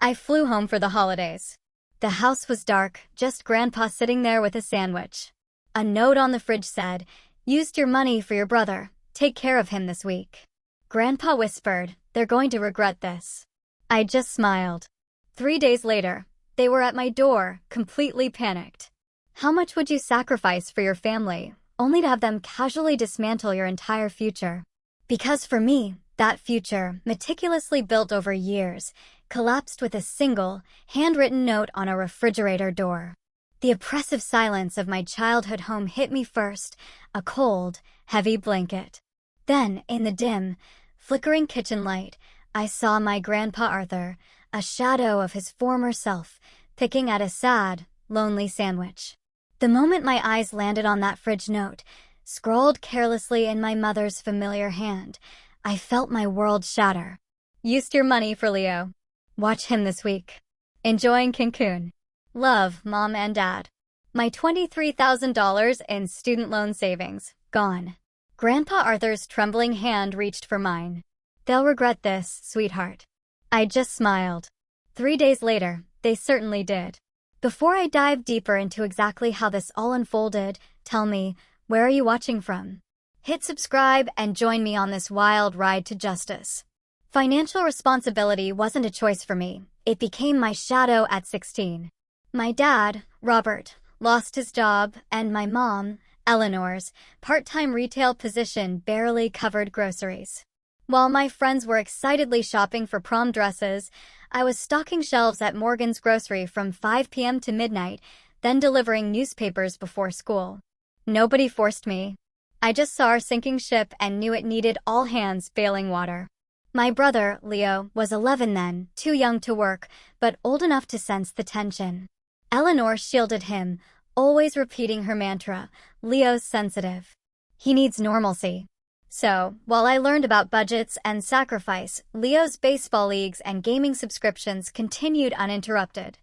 I flew home for the holidays. The house was dark, just Grandpa sitting there with a sandwich. A note on the fridge said, "Used your money for your brother. Take care of him this week." Grandpa whispered, "They're going to regret this." I just smiled. 3 days later, they were at my door, completely panicked. How much would you sacrifice for your family, only to have them casually dismantle your entire future? Because for me, that future, meticulously built over years, collapsed with a single, handwritten note on a refrigerator door. The oppressive silence of my childhood home hit me first, a cold, heavy blanket. Then, in the dim, flickering kitchen light, I saw my Grandpa Arthur, a shadow of his former self, picking at a sad, lonely sandwich. The moment my eyes landed on that fridge note, scrawled carelessly in my mother's familiar hand, I felt my world shatter. Used your money for Leo. Watch him this week. Enjoying Cancun. Love, Mom and Dad. My $23,000 in student loan savings, gone. Grandpa Arthur's trembling hand reached for mine. They'll regret this, sweetheart. I just smiled. 3 days later, they certainly did. Before I dive deeper into exactly how this all unfolded, tell me, where are you watching from? Hit subscribe and join me on this wild ride to justice. Financial responsibility wasn't a choice for me. It became my shadow at 16. My dad, Robert, lost his job, and my mom, Eleanor's, part-time retail position barely covered groceries. While my friends were excitedly shopping for prom dresses, I was stocking shelves at Morgan's Grocery from 5 p.m. to midnight, then delivering newspapers before school. Nobody forced me. I just saw our sinking ship and knew it needed all hands bailing water. My brother, Leo, was 11 then, too young to work, but old enough to sense the tension. Eleanor shielded him, always repeating her mantra, "Leo's sensitive. He needs normalcy." So, while I learned about budgets and sacrifice, Leo's baseball leagues and gaming subscriptions continued uninterrupted.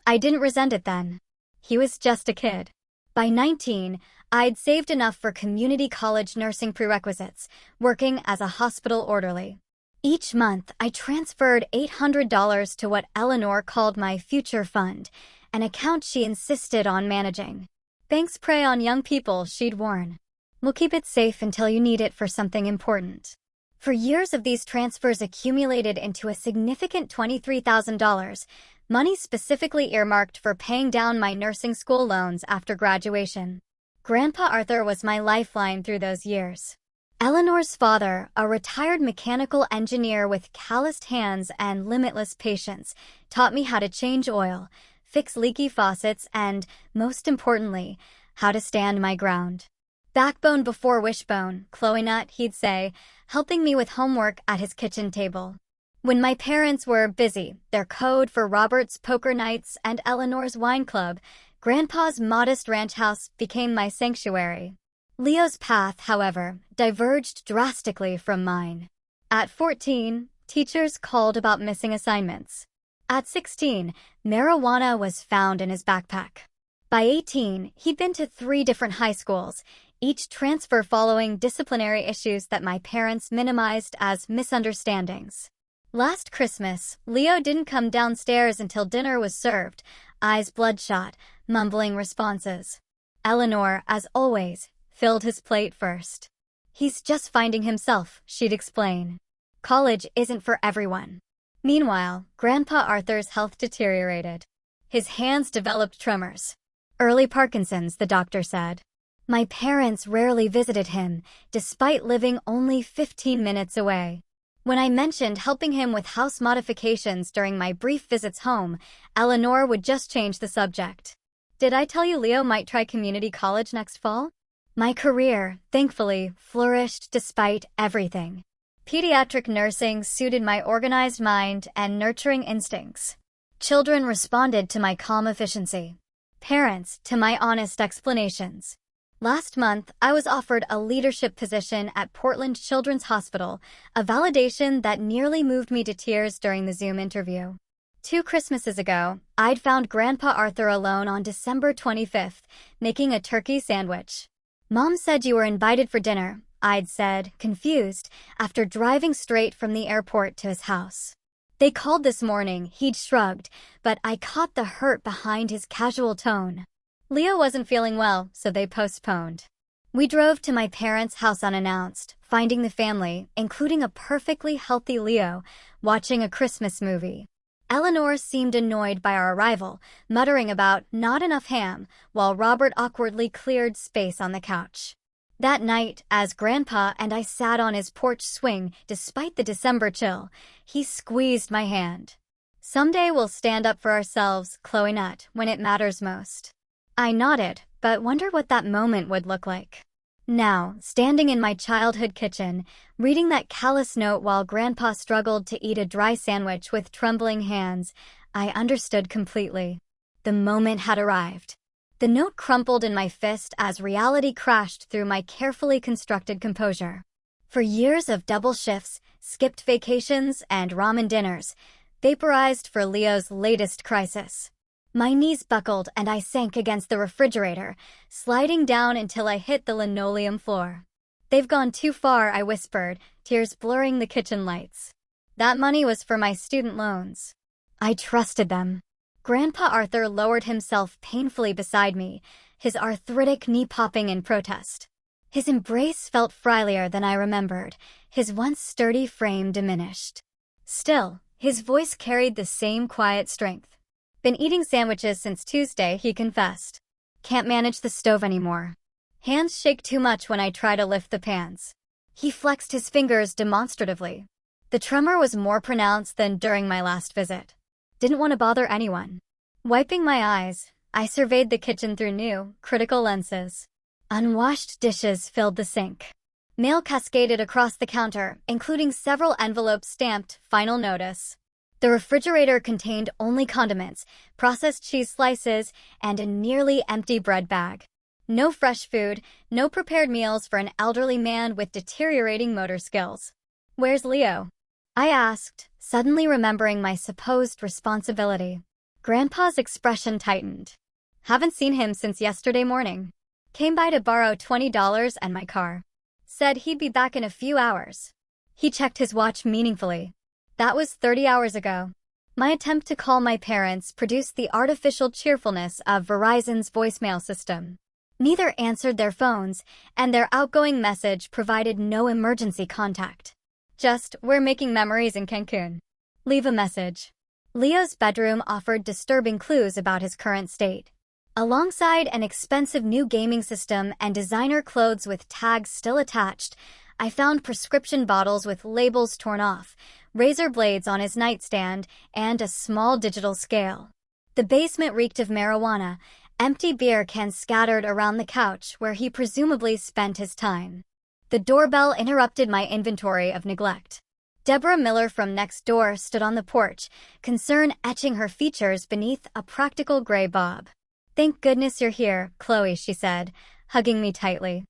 I didn't resent it then. He was just a kid. By 19, I'd saved enough for community college nursing prerequisites, working as a hospital orderly. Each month, I transferred $800 to what Eleanor called my future fund, an account she insisted on managing. Banks prey on young people, she'd warn. We'll keep it safe until you need it for something important. For years of these transfers accumulated into a significant $23,000, money specifically earmarked for paying down my nursing school loans after graduation. Grandpa Arthur was my lifeline through those years. Eleanor's father, a retired mechanical engineer with calloused hands and limitless patience, taught me how to change oil, fix leaky faucets, and, most importantly, how to stand my ground. Backbone before wishbone, Chloe Nut, he'd say, helping me with homework at his kitchen table. When my parents were busy, their code for Robert's poker nights and Eleanor's wine club, Grandpa's modest ranch house became my sanctuary. Leo's path, however, diverged drastically from mine. At 14, teachers called about missing assignments. At 16, marijuana was found in his backpack. By 18, he'd been to 3 different high schools, each transfer following disciplinary issues that my parents minimized as misunderstandings. Last Christmas, Leo didn't come downstairs until dinner was served, eyes bloodshot, mumbling responses. Eleanor, as always, filled his plate first. He's just finding himself, she'd explain. College isn't for everyone. Meanwhile, Grandpa Arthur's health deteriorated. His hands developed tremors. Early Parkinson's, the doctor said. My parents rarely visited him, despite living only 15 minutes away. When I mentioned helping him with house modifications during my brief visits home, Eleanor would just change the subject. Did I tell you Leo might try community college next fall? My career, thankfully, flourished despite everything. Pediatric nursing suited my organized mind and nurturing instincts. Children responded to my calm efficiency. Parents to my honest explanations. Last month, I was offered a leadership position at Portland Children's Hospital, a validation that nearly moved me to tears during the Zoom interview. 2 Christmases ago, I'd found Grandpa Arthur alone on December 25th, making a turkey sandwich. Mom said you were invited for dinner, I'd said, confused, after driving straight from the airport to his house. They called this morning, he'd shrugged, but I caught the hurt behind his casual tone. Leo wasn't feeling well, so they postponed. We drove to my parents' house unannounced, finding the family, including a perfectly healthy Leo, watching a Christmas movie. Eleanor seemed annoyed by our arrival, muttering about not enough ham, while Robert awkwardly cleared space on the couch. That night, as Grandpa and I sat on his porch swing despite the December chill, he squeezed my hand. "Someday we'll stand up for ourselves, Chloe Nutt, when it matters most." I nodded, but wondered what that moment would look like. Now, standing in my childhood kitchen, reading that callous note while Grandpa struggled to eat a dry sandwich with trembling hands, I understood completely. The moment had arrived. The note crumpled in my fist as reality crashed through my carefully constructed composure. For years of double shifts, skipped vacations, and ramen dinners, vaporized for Leo's latest crisis. My knees buckled and I sank against the refrigerator, sliding down until I hit the linoleum floor. "They've gone too far," I whispered, tears blurring the kitchen lights. That money was for my student loans. I trusted them. Grandpa Arthur lowered himself painfully beside me, his arthritic knee popping in protest. His embrace felt frilier than I remembered, his once sturdy frame diminished. Still, his voice carried the same quiet strength. "Been eating sandwiches since Tuesday," he confessed. "Can't manage the stove anymore. Hands shake too much when I try to lift the pans." He flexed his fingers demonstratively. The tremor was more pronounced than during my last visit. Didn't want to bother anyone. Wiping my eyes, I surveyed the kitchen through new, critical lenses. Unwashed dishes filled the sink. Mail cascaded across the counter, including several envelopes stamped "Final Notice." The refrigerator contained only condiments, processed cheese slices, and a nearly empty bread bag. No fresh food, no prepared meals for an elderly man with deteriorating motor skills. "Where's Leo?" I asked, suddenly remembering my supposed responsibility. Grandpa's expression tightened. "Haven't seen him since yesterday morning. Came by to borrow $20 and my car. Said he'd be back in a few hours." He checked his watch meaningfully. That was 30 hours ago. My attempt to call my parents produced the artificial cheerfulness of Verizon's voicemail system. Neither answered their phones, and their outgoing message provided no emergency contact. Just, "We're making memories in Cancun. Leave a message." Leo's bedroom offered disturbing clues about his current state. Alongside an expensive new gaming system and designer clothes with tags still attached, I found prescription bottles with labels torn off, razor blades on his nightstand, and a small digital scale. The basement reeked of marijuana, empty beer cans scattered around the couch where he presumably spent his time. The doorbell interrupted my inventory of neglect. Deborah Miller from next door stood on the porch, concern etching her features beneath a practical gray bob. "Thank goodness you're here, Chloe," she said, hugging me tightly.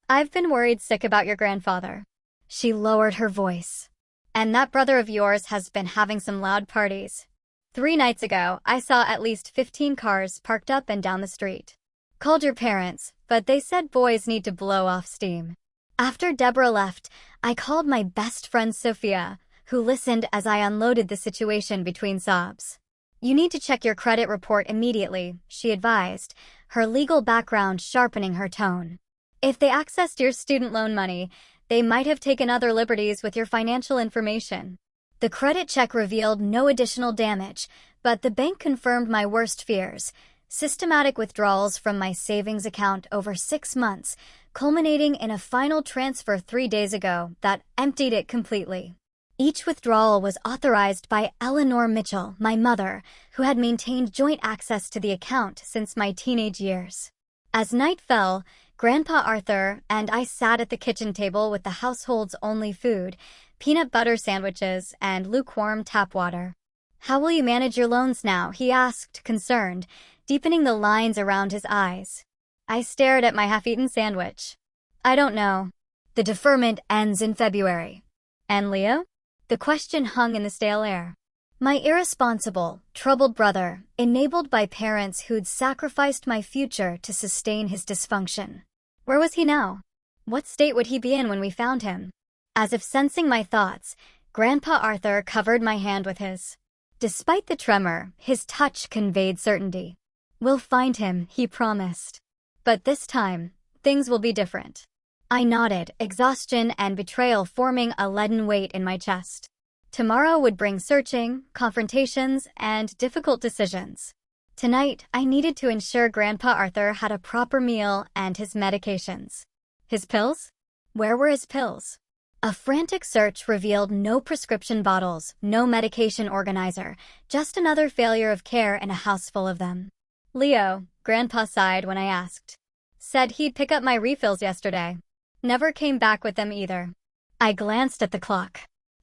"I've been worried sick about your grandfather." She lowered her voice. "And that brother of yours has been having some loud parties. 3 nights ago, I saw at least 15 cars parked up and down the street. Called your parents, but they said boys need to blow off steam." After Deborah left, I called my best friend Sophia, who listened as I unloaded the situation between sobs. "You need to check your credit report immediately," she advised, her legal background sharpening her tone. "If they accessed your student loan money, they might have taken other liberties with your financial information." The credit check revealed no additional damage, but the bank confirmed my worst fears: systematic withdrawals from my savings account over 6 months, culminating in a final transfer 3 days ago that emptied it completely. Each withdrawal was authorized by Eleanor Mitchell, my mother, who had maintained joint access to the account since my teenage years. As night fell, Grandpa Arthur and I sat at the kitchen table with the household's only food, peanut butter sandwiches and lukewarm tap water. "How will you manage your loans now?" he asked, concerned, deepening the lines around his eyes. I stared at my half-eaten sandwich. "I don't know. The deferment ends in February." "And Leo?" The question hung in the stale air. My irresponsible, troubled brother, enabled by parents who'd sacrificed my future to sustain his dysfunction. Where was he now? What state would he be in when we found him? As if sensing my thoughts, Grandpa Arthur covered my hand with his. Despite the tremor, his touch conveyed certainty. "We'll find him," he promised. "But this time, things will be different." I nodded, exhaustion and betrayal forming a leaden weight in my chest. Tomorrow would bring searching, confrontations, and difficult decisions. Tonight, I needed to ensure Grandpa Arthur had a proper meal and his medications. His pills? Where were his pills? A frantic search revealed no prescription bottles, no medication organizer, just another failure of care in a house full of them. "Leo," Grandpa sighed when I asked. "Said he'd pick up my refills yesterday. Never came back with them either." I glanced at the clock.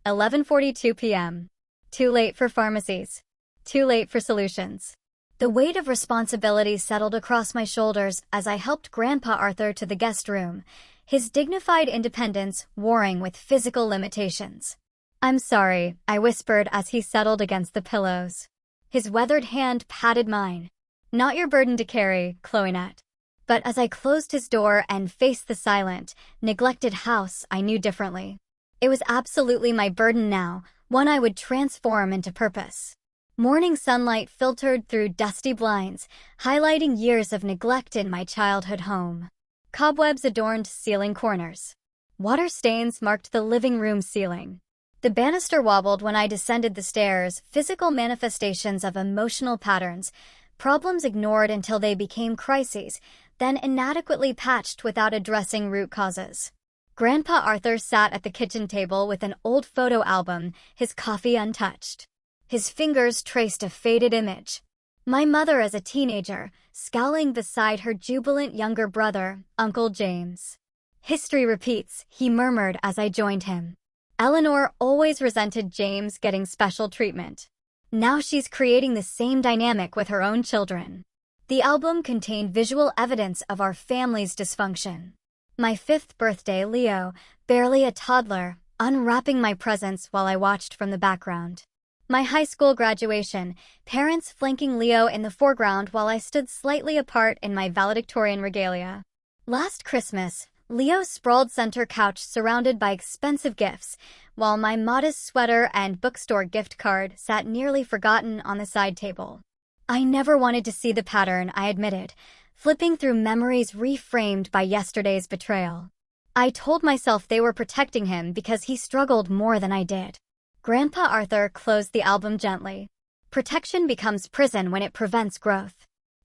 11:42 p.m. Too late for pharmacies. Too late for solutions. The weight of responsibility settled across my shoulders as I helped Grandpa Arthur to the guest room, his dignified independence warring with physical limitations. "I'm sorry," I whispered as he settled against the pillows. His weathered hand patted mine. "Not your burden to carry, Chloenette." But as I closed his door and faced the silent, neglected house, I knew differently. It was absolutely my burden now, one I would transform into purpose. Morning sunlight filtered through dusty blinds, highlighting years of neglect in my childhood home. Cobwebs adorned ceiling corners. Water stains marked the living room ceiling. The banister wobbled when I descended the stairs, physical manifestations of emotional patterns, problems ignored until they became crises, then inadequately patched without addressing root causes. Grandpa Arthur sat at the kitchen table with an old photo album, his coffee untouched. His fingers traced a faded image. My mother as a teenager, scowling beside her jubilant younger brother, Uncle James. "History repeats," he murmured as I joined him. "Eleanor always resented James getting special treatment. Now she's creating the same dynamic with her own children." The album contained visual evidence of our family's dysfunction. My 5th birthday, Leo, barely a toddler, unwrapping my presents while I watched from the background. My high school graduation, parents flanking Leo in the foreground while I stood slightly apart in my valedictorian regalia. Last Christmas, Leo sprawled center couch surrounded by expensive gifts, while my modest sweater and bookstore gift card sat nearly forgotten on the side table. I never wanted to see the pattern, I admitted, flipping through memories reframed by yesterday's betrayal. I told myself they were protecting him because he struggled more than I did. Grandpa Arthur closed the album gently. Protection becomes prison when it prevents growth.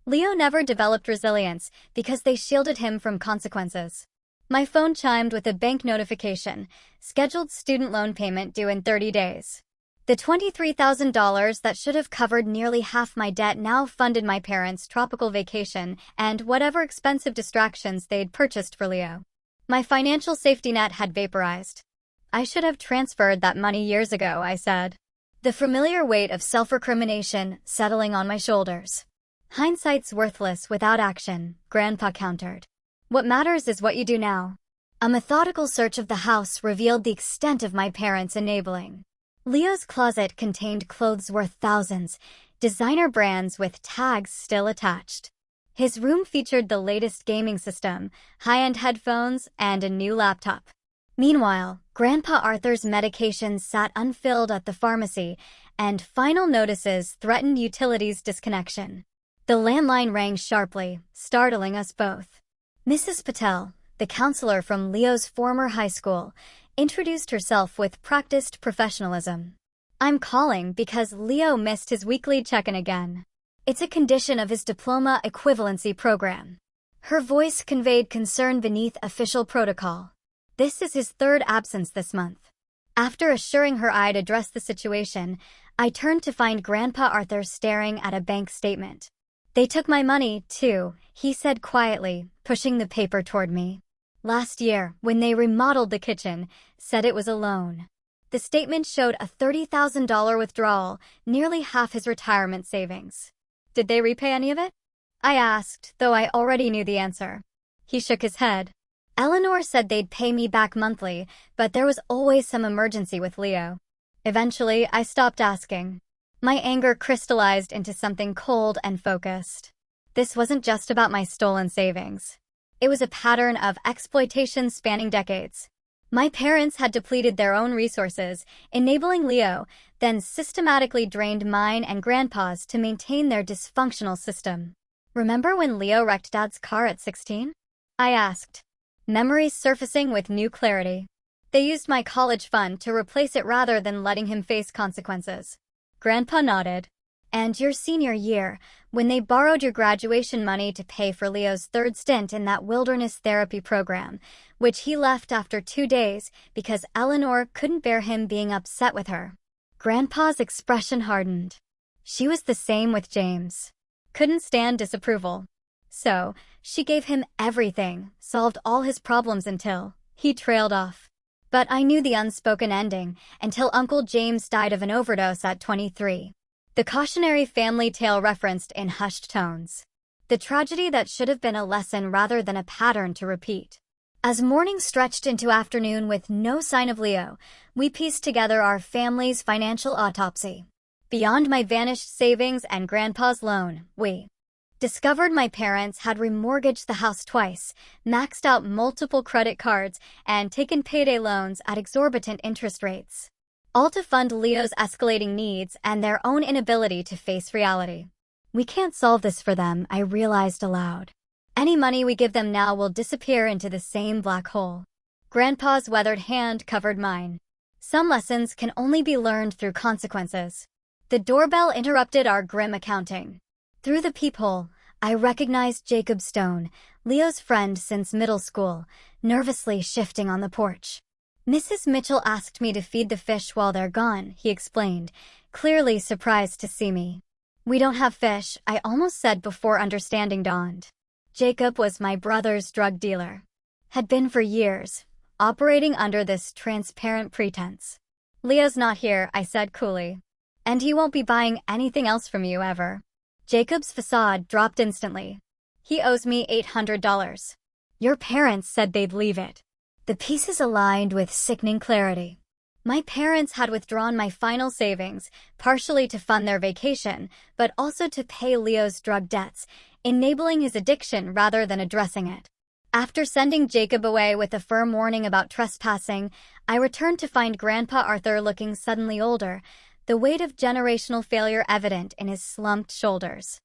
Leo never developed resilience because they shielded him from consequences. My phone chimed with a bank notification, scheduled student loan payment due in 30 days. The $23,000 that should have covered nearly half my debt now funded my parents' tropical vacation and whatever expensive distractions they'd purchased for Leo. My financial safety net had vaporized. "I should have transferred that money years ago," I said. The familiar weight of self-recrimination settling on my shoulders. "Hindsight's worthless without action," Grandpa countered. "What matters is what you do now." A methodical search of the house revealed the extent of my parents' enabling. Leo's closet contained clothes worth thousands, designer brands with tags still attached. His room featured the latest gaming system, high-end headphones, and a new laptop. Meanwhile, Grandpa Arthur's medications sat unfilled at the pharmacy, and final notices threatened utilities disconnection. The landline rang sharply, startling us both. Mrs. Patel, the counselor from Leo's former high school, introduced herself with practiced professionalism. "I'm calling because Leo missed his weekly check-in again. It's a condition of his diploma equivalency program." Her voice conveyed concern beneath official protocol. "This is his 3rd absence this month." After assuring her I'd address the situation, I turned to find Grandpa Arthur staring at a bank statement. "They took my money, too," he said quietly, pushing the paper toward me. "Last year, when they remodeled the kitchen, said it was a loan." The statement showed a $30,000 withdrawal, nearly half his retirement savings. "Did they repay any of it?" I asked, though I already knew the answer. He shook his head. "Eleanor said they'd pay me back monthly, but there was always some emergency with Leo." Eventually, I stopped asking. My anger crystallized into something cold and focused. This wasn't just about my stolen savings. It was a pattern of exploitation spanning decades. My parents had depleted their own resources, enabling Leo, then systematically drained mine and Grandpa's to maintain their dysfunctional system. Remember when Leo wrecked Dad's car at 16? I asked, memories surfacing with new clarity. They used my college fund to replace it rather than letting him face consequences. Grandpa nodded. And your senior year, when they borrowed your graduation money to pay for Leo's third stint in that wilderness therapy program, which he left after 2 days because Eleanor couldn't bear him being upset with her. Grandpa's expression hardened. She was the same with James. Couldn't stand disapproval. So, she gave him everything, solved all his problems until he trailed off. But I knew the unspoken ending until Uncle James died of an overdose at 23. The cautionary family tale referenced in hushed tones. The tragedy that should have been a lesson rather than a pattern to repeat. As morning stretched into afternoon with no sign of Leo, we pieced together our family's financial autopsy. Beyond my vanished savings and Grandpa's loan, we discovered my parents had remortgaged the house twice, maxed out multiple credit cards, and taken payday loans at exorbitant interest rates. All to fund Leo's escalating needs and their own inability to face reality. We can't solve this for them, I realized aloud. Any money we give them now will disappear into the same black hole. Grandpa's weathered hand covered mine. Some lessons can only be learned through consequences. The doorbell interrupted our grim accounting. Through the peephole, I recognized Jacob Stone, Leo's friend since middle school, nervously shifting on the porch. Mrs. Mitchell asked me to feed the fish while they're gone, he explained, clearly surprised to see me. We don't have fish, I almost said before understanding dawned. Jacob was my brother's drug dealer. Had been for years, operating under this transparent pretense. Leo's not here, I said coolly. And he won't be buying anything else from you ever. Jacob's facade dropped instantly. He owes me $800. Your parents said they'd leave it. The pieces aligned with sickening clarity. My parents had withdrawn my final savings, partially to fund their vacation, but also to pay Leo's drug debts, enabling his addiction rather than addressing it. After sending Jacob away with a firm warning about trespassing, I returned to find Grandpa Arthur looking suddenly older, the weight of generational failure evident in his slumped shoulders.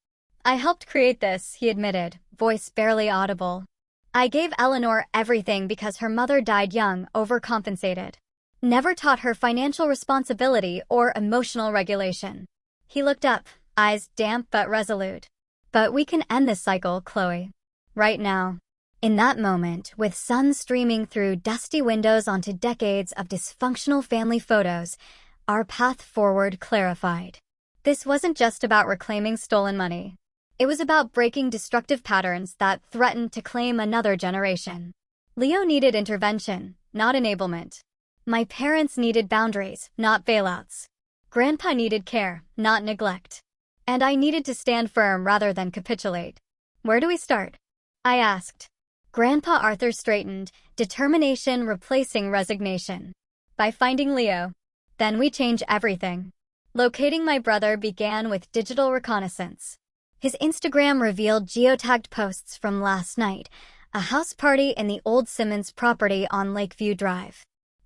I helped create this, he admitted, voice barely audible. I gave Eleanor everything because her mother died young, overcompensated. Never taught her financial responsibility or emotional regulation. He looked up, eyes damp but resolute. But we can end this cycle, Chloe. Right now. In that moment, with sun streaming through dusty windows onto decades of dysfunctional family photos, our path forward clarified. This wasn't just about reclaiming stolen money. It was about breaking destructive patterns that threatened to claim another generation. Leo needed intervention, not enablement. My parents needed boundaries, not bailouts. Grandpa needed care, not neglect. And I needed to stand firm rather than capitulate. Where do we start? I asked. Grandpa Arthur straightened, determination replacing resignation. By finding Leo. Then we change everything. Locating my brother began with digital reconnaissance. His Instagram revealed geotagged posts from last night, a house party in the old Simmons property on Lakeview Drive.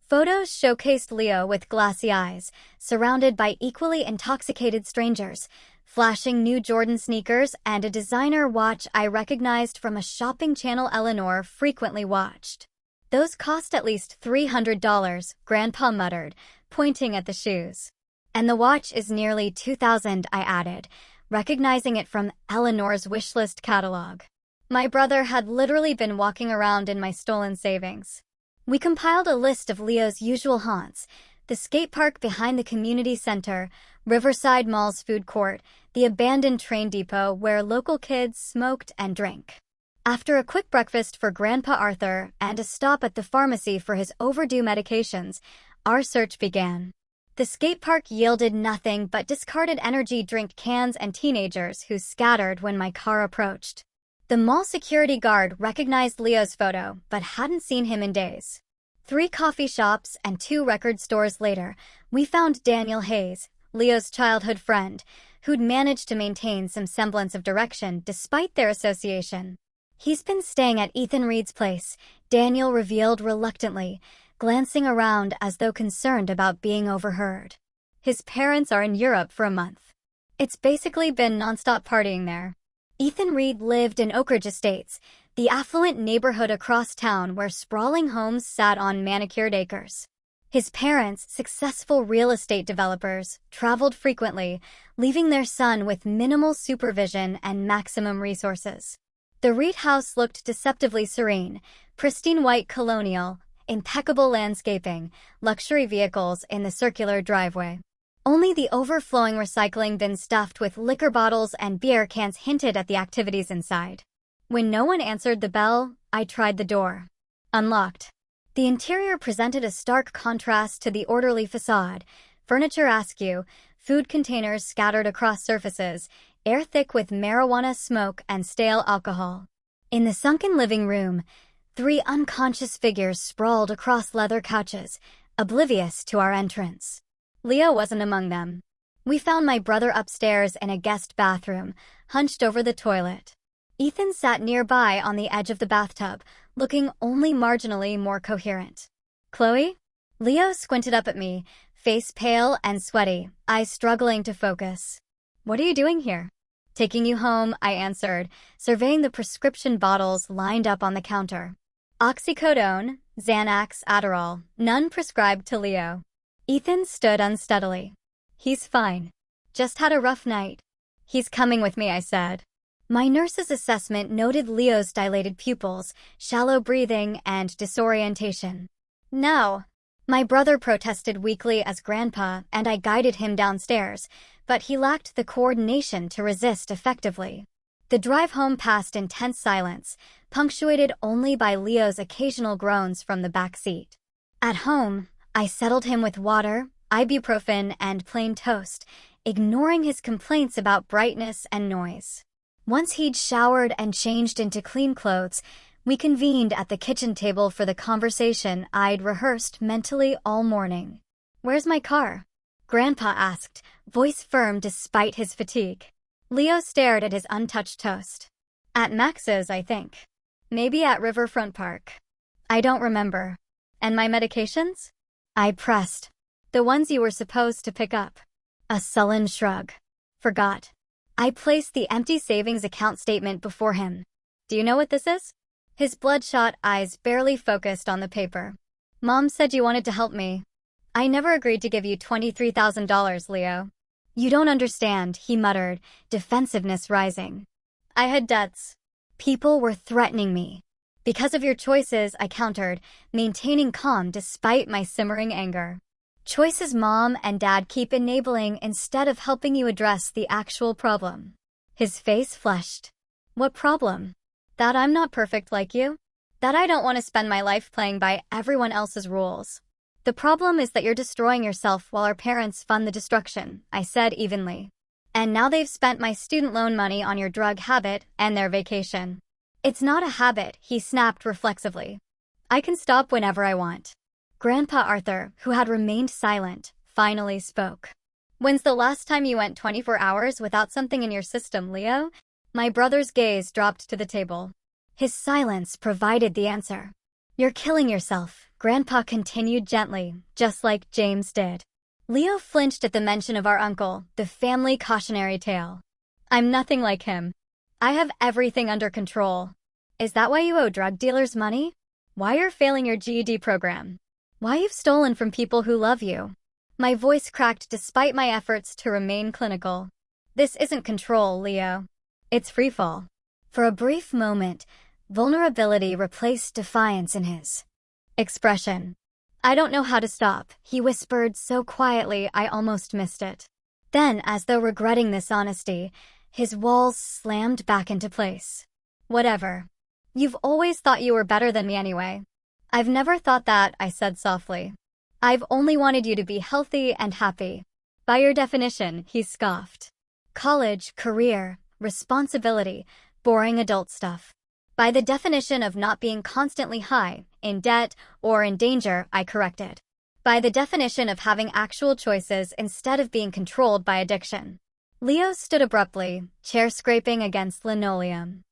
Photos showcased Leo with glassy eyes, surrounded by equally intoxicated strangers, flashing new Jordan sneakers and a designer watch I recognized from a shopping channel Eleanor frequently watched. Those cost at least $300, Grandpa muttered, pointing at the shoes. And the watch is nearly $2,000, I added, recognizing it from Eleanor's wishlist catalog. My brother had literally been walking around in my stolen savings. We compiled a list of Leo's usual haunts: the skate park behind the community center, Riverside Mall's food court, the abandoned train depot where local kids smoked and drank. After a quick breakfast for Grandpa Arthur and a stop at the pharmacy for his overdue medications, our search began. The skate park yielded nothing but discarded energy drink cans and teenagers who scattered when my car approached. The mall security guard recognized Leo's photo, but hadn't seen him in days. 3 coffee shops and 2 record stores later, we found Daniel Hayes, Leo's childhood friend, who'd managed to maintain some semblance of direction despite their association. He's been staying at Ethan Reed's place, Daniel revealed reluctantly, glancing around as though concerned about being overheard. His parents are in Europe for a month. It's basically been nonstop partying there. Ethan Reed lived in Oak Ridge Estates, the affluent neighborhood across town where sprawling homes sat on manicured acres. His parents, successful real estate developers, traveled frequently, leaving their son with minimal supervision and maximum resources. The Reed house looked deceptively serene, pristine white colonial, impeccable landscaping, luxury vehicles in the circular driveway. Only the overflowing recycling bin stuffed with liquor bottles and beer cans hinted at the activities inside. When no one answered the bell, I tried the door. Unlocked. The interior presented a stark contrast to the orderly facade, furniture askew, food containers scattered across surfaces, air thick with marijuana smoke and stale alcohol. In the sunken living room, 3 unconscious figures sprawled across leather couches, oblivious to our entrance. Leo wasn't among them. We found my brother upstairs in a guest bathroom, hunched over the toilet. Ethan sat nearby on the edge of the bathtub, looking only marginally more coherent. Chloe? Leo squinted up at me, face pale and sweaty, eyes struggling to focus. What are you doing here? Taking you home, I answered, surveying the prescription bottles lined up on the counter. Oxycodone, Xanax, Adderall, none prescribed to Leo. Ethan stood unsteadily. He's fine. Just had a rough night. He's coming with me, I said. My nurse's assessment noted Leo's dilated pupils, shallow breathing, and disorientation. No. My brother protested weakly as Grandpa, and I guided him downstairs, but he lacked the coordination to resist effectively. The drive home passed in tense silence, punctuated only by Leo's occasional groans from the back seat. At home, I settled him with water, ibuprofen, and plain toast, ignoring his complaints about brightness and noise. Once he'd showered and changed into clean clothes, we convened at the kitchen table for the conversation I'd rehearsed mentally all morning. Where's my car? Grandpa asked, voice firm despite his fatigue. Leo stared at his untouched toast. At Max's, I think. Maybe at Riverfront Park. I don't remember. And my medications? I pressed. The ones you were supposed to pick up. A sullen shrug. Forgot. I placed the empty savings account statement before him. Do you know what this is? His bloodshot eyes barely focused on the paper. Mom said you wanted to help me. I never agreed to give you $23,000, Leo. You don't understand, he muttered, defensiveness rising. I had debts. People were threatening me. Because of your choices, I countered, maintaining calm despite my simmering anger. Choices Mom and Dad keep enabling instead of helping you address the actual problem. His face flushed. What problem? That I'm not perfect like you? That I don't want to spend my life playing by everyone else's rules. The problem is that you're destroying yourself while our parents fund the destruction, I said evenly. And now they've spent my student loan money on your drug habit and their vacation. It's not a habit, he snapped reflexively. I can stop whenever I want. Grandpa Arthur, who had remained silent, finally spoke. When's the last time you went 24 hours without something in your system, Leo? My brother's gaze dropped to the table. His silence provided the answer. You're killing yourself, Grandpa continued gently, just like James did. Leo flinched at the mention of our uncle, the family cautionary tale. I'm nothing like him. I have everything under control. Is that why you owe drug dealers money? Why you're failing your GED program? Why you've stolen from people who love you? My voice cracked despite my efforts to remain clinical. This isn't control, Leo. It's freefall. For a brief moment, vulnerability replaced defiance in his expression. I don't know how to stop, he whispered so quietly I almost missed it. Then, as though regretting this honesty, his walls slammed back into place. Whatever. You've always thought you were better than me anyway. I've never thought that, I said softly. I've only wanted you to be healthy and happy. By your definition, he scoffed. College, career, responsibility, boring adult stuff. By the definition of not being constantly high, in debt, or in danger, I corrected. By the definition of having actual choices instead of being controlled by addiction. Leo stood abruptly, chair scraping against linoleum.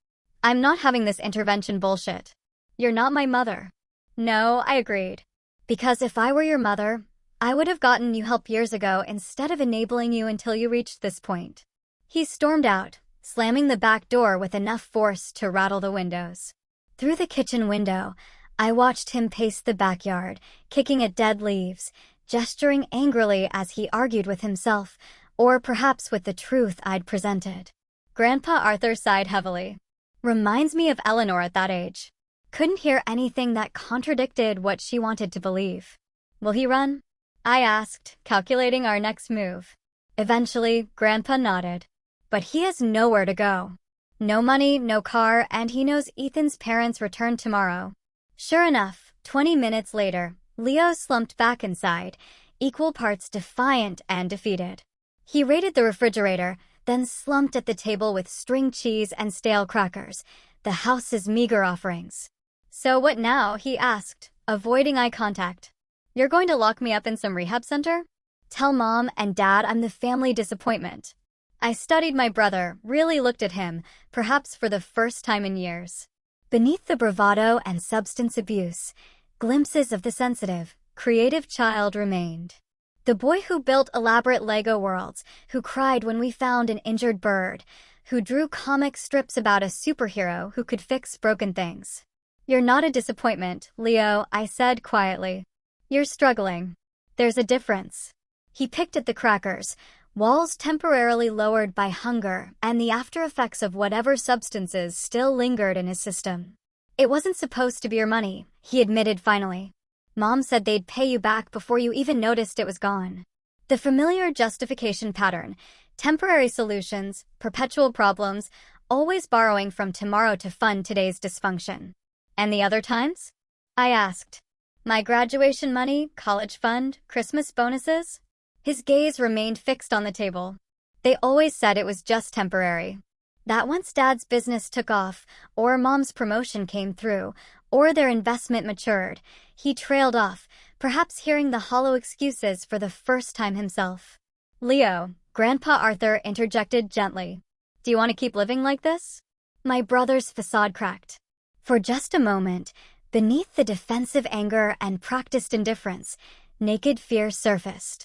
I'm not having this intervention bullshit. You're not my mother. No, I agreed. Because if I were your mother, I would have gotten you help years ago instead of enabling you until you reached this point. He stormed out, slamming the back door with enough force to rattle the windows. Through the kitchen window, I watched him pace the backyard, kicking at dead leaves, gesturing angrily as he argued with himself, or perhaps with the truth I'd presented. Grandpa Arthur sighed heavily. Reminds me of Eleanor at that age. Couldn't hear anything that contradicted what she wanted to believe. Will he run? I asked, calculating our next move. Eventually, Grandpa nodded. But he has nowhere to go. No money, no car, and he knows Ethan's parents return tomorrow. Sure enough, 20 minutes later, Leo slumped back inside, equal parts defiant and defeated. He raided the refrigerator, then slumped at the table with string cheese and stale crackers, the house's meager offerings. So what now? He asked, avoiding eye contact. You're going to lock me up in some rehab center? Tell Mom and Dad I'm the family disappointment. I studied my brother, really looked at him, perhaps for the first time in years. Beneath the bravado and substance abuse, glimpses of the sensitive, creative child remained. The boy who built elaborate Lego worlds, who cried when we found an injured bird, who drew comic strips about a superhero who could fix broken things. You're not a disappointment, Leo, I said quietly. You're struggling. There's a difference. He picked at the crackers, walls temporarily lowered by hunger and the after effects of whatever substances still lingered in his system. It wasn't supposed to be your money, he admitted finally. Mom said they'd pay you back before you even noticed it was gone. The familiar justification pattern, temporary solutions, perpetual problems, always borrowing from tomorrow to fund today's dysfunction. And the other times? I asked. My graduation money, college fund, Christmas bonuses? His gaze remained fixed on the table. They always said it was just temporary. That once Dad's business took off, or Mom's promotion came through, or their investment matured, he trailed off, perhaps hearing the hollow excuses for the first time himself. Leo, Grandpa Arthur interjected gently. Do you want to keep living like this? My brother's facade cracked. For just a moment, beneath the defensive anger and practiced indifference, naked fear surfaced.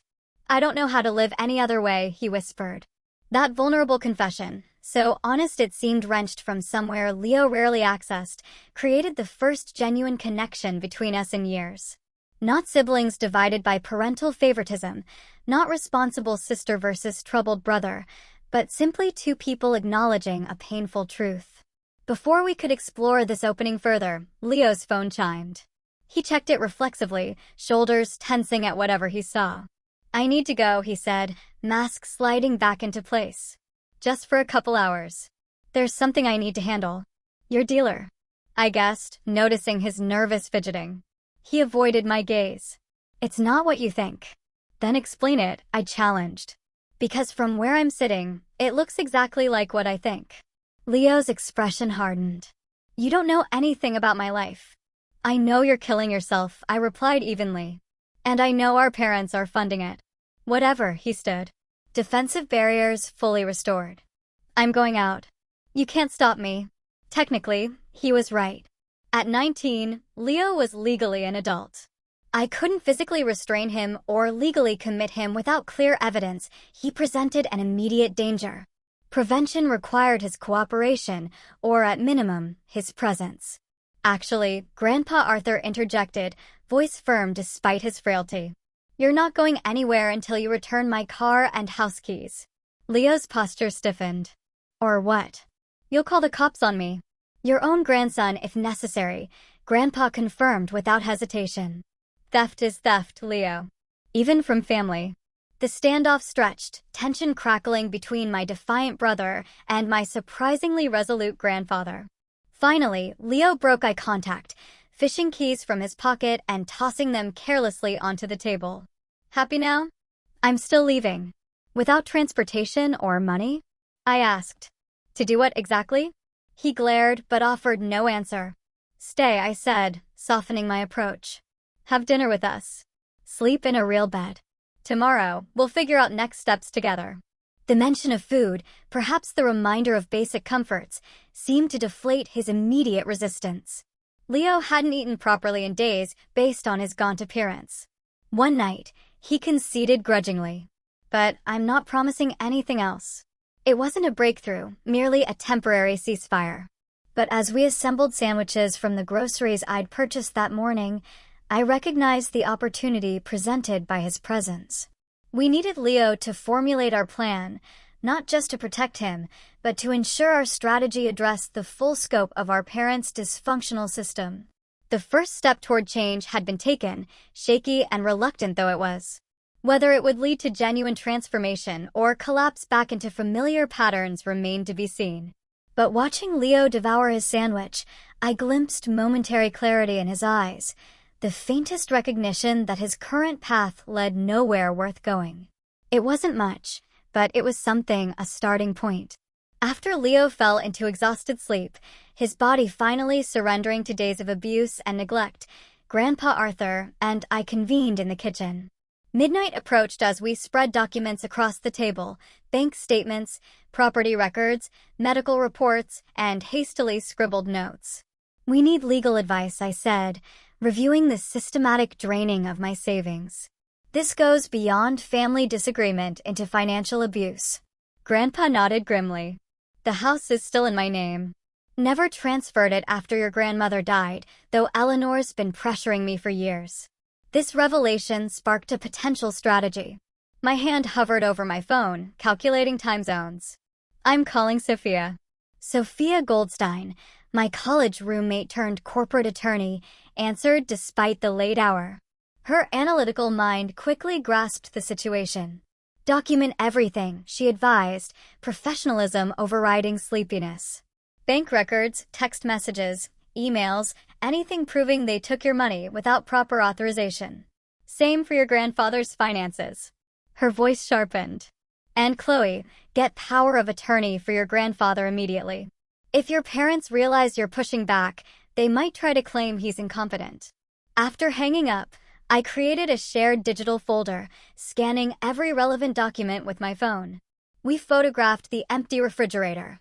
I don't know how to live any other way, he whispered. That vulnerable confession, so honest it seemed wrenched from somewhere Leo rarely accessed, created the first genuine connection between us in years. Not siblings divided by parental favoritism, not responsible sister versus troubled brother, but simply two people acknowledging a painful truth. Before we could explore this opening further, Leo's phone chimed. He checked it reflexively, shoulders tensing at whatever he saw. I need to go, he said, mask sliding back into place. Just for a couple hours. There's something I need to handle. Your dealer, I guessed, noticing his nervous fidgeting. He avoided my gaze. It's not what you think. Then explain it, I challenged. Because from where I'm sitting, it looks exactly like what I think. Leo's expression hardened. You don't know anything about my life. I know you're killing yourself, I replied evenly. And I know our parents are funding it. Whatever, he stood. Defensive barriers fully restored. I'm going out. You can't stop me. Technically, he was right. At 19, Leo was legally an adult. I couldn't physically restrain him or legally commit him without clear evidence he presented an immediate danger. Prevention required his cooperation, or at minimum, his presence. Actually, Grandpa Arthur interjected, voice firm despite his frailty. You're not going anywhere until you return my car and house keys. Leo's posture stiffened. Or what? You'll call the cops on me. Your own grandson, if necessary, Grandpa confirmed without hesitation. Theft is theft, Leo. Even from family. The standoff stretched, tension crackling between my defiant brother and my surprisingly resolute grandfather. Finally, Leo broke eye contact, fishing keys from his pocket and tossing them carelessly onto the table. Happy now? I'm still leaving. Without transportation or money? I asked. To do what exactly? He glared but offered no answer. Stay, I said, softening my approach. Have dinner with us. Sleep in a real bed. Tomorrow, we'll figure out next steps together. The mention of food, perhaps the reminder of basic comforts, seemed to deflate his immediate resistance. Leo hadn't eaten properly in days based on his gaunt appearance. One night, he conceded grudgingly. But I'm not promising anything else. It wasn't a breakthrough, merely a temporary ceasefire. But as we assembled sandwiches from the groceries I'd purchased that morning, I recognized the opportunity presented by his presence. We needed Leo to formulate our plan, not just to protect him, but to ensure our strategy addressed the full scope of our parents' dysfunctional system. The first step toward change had been taken, shaky and reluctant though it was. Whether it would lead to genuine transformation or collapse back into familiar patterns remained to be seen. But watching Leo devour his sandwich, I glimpsed momentary clarity in his eyes, the faintest recognition that his current path led nowhere worth going. It wasn't much, but it was something, a starting point. After Leo fell into exhausted sleep, his body finally surrendering to days of abuse and neglect, Grandpa Arthur and I convened in the kitchen. Midnight approached as we spread documents across the table, bank statements, property records, medical reports, and hastily scribbled notes. We need legal advice, I said, reviewing the systematic draining of my savings. This goes beyond family disagreement into financial abuse. Grandpa nodded grimly. The house is still in my name. Never transferred it after your grandmother died, though Eleanor's been pressuring me for years. This revelation sparked a potential strategy. My hand hovered over my phone, calculating time zones. I'm calling Sophia. Sophia Goldstein, my college roommate turned corporate attorney, answered despite the late hour. Her analytical mind quickly grasped the situation. Document everything, she advised, professionalism overriding sleepiness. Bank records, text messages, emails, anything proving they took your money without proper authorization. Same for your grandfather's finances. Her voice sharpened. And Chloe, get power of attorney for your grandfather immediately. If your parents realize you're pushing back, they might try to claim he's incompetent. After hanging up, I created a shared digital folder, scanning every relevant document with my phone. We photographed the empty refrigerator,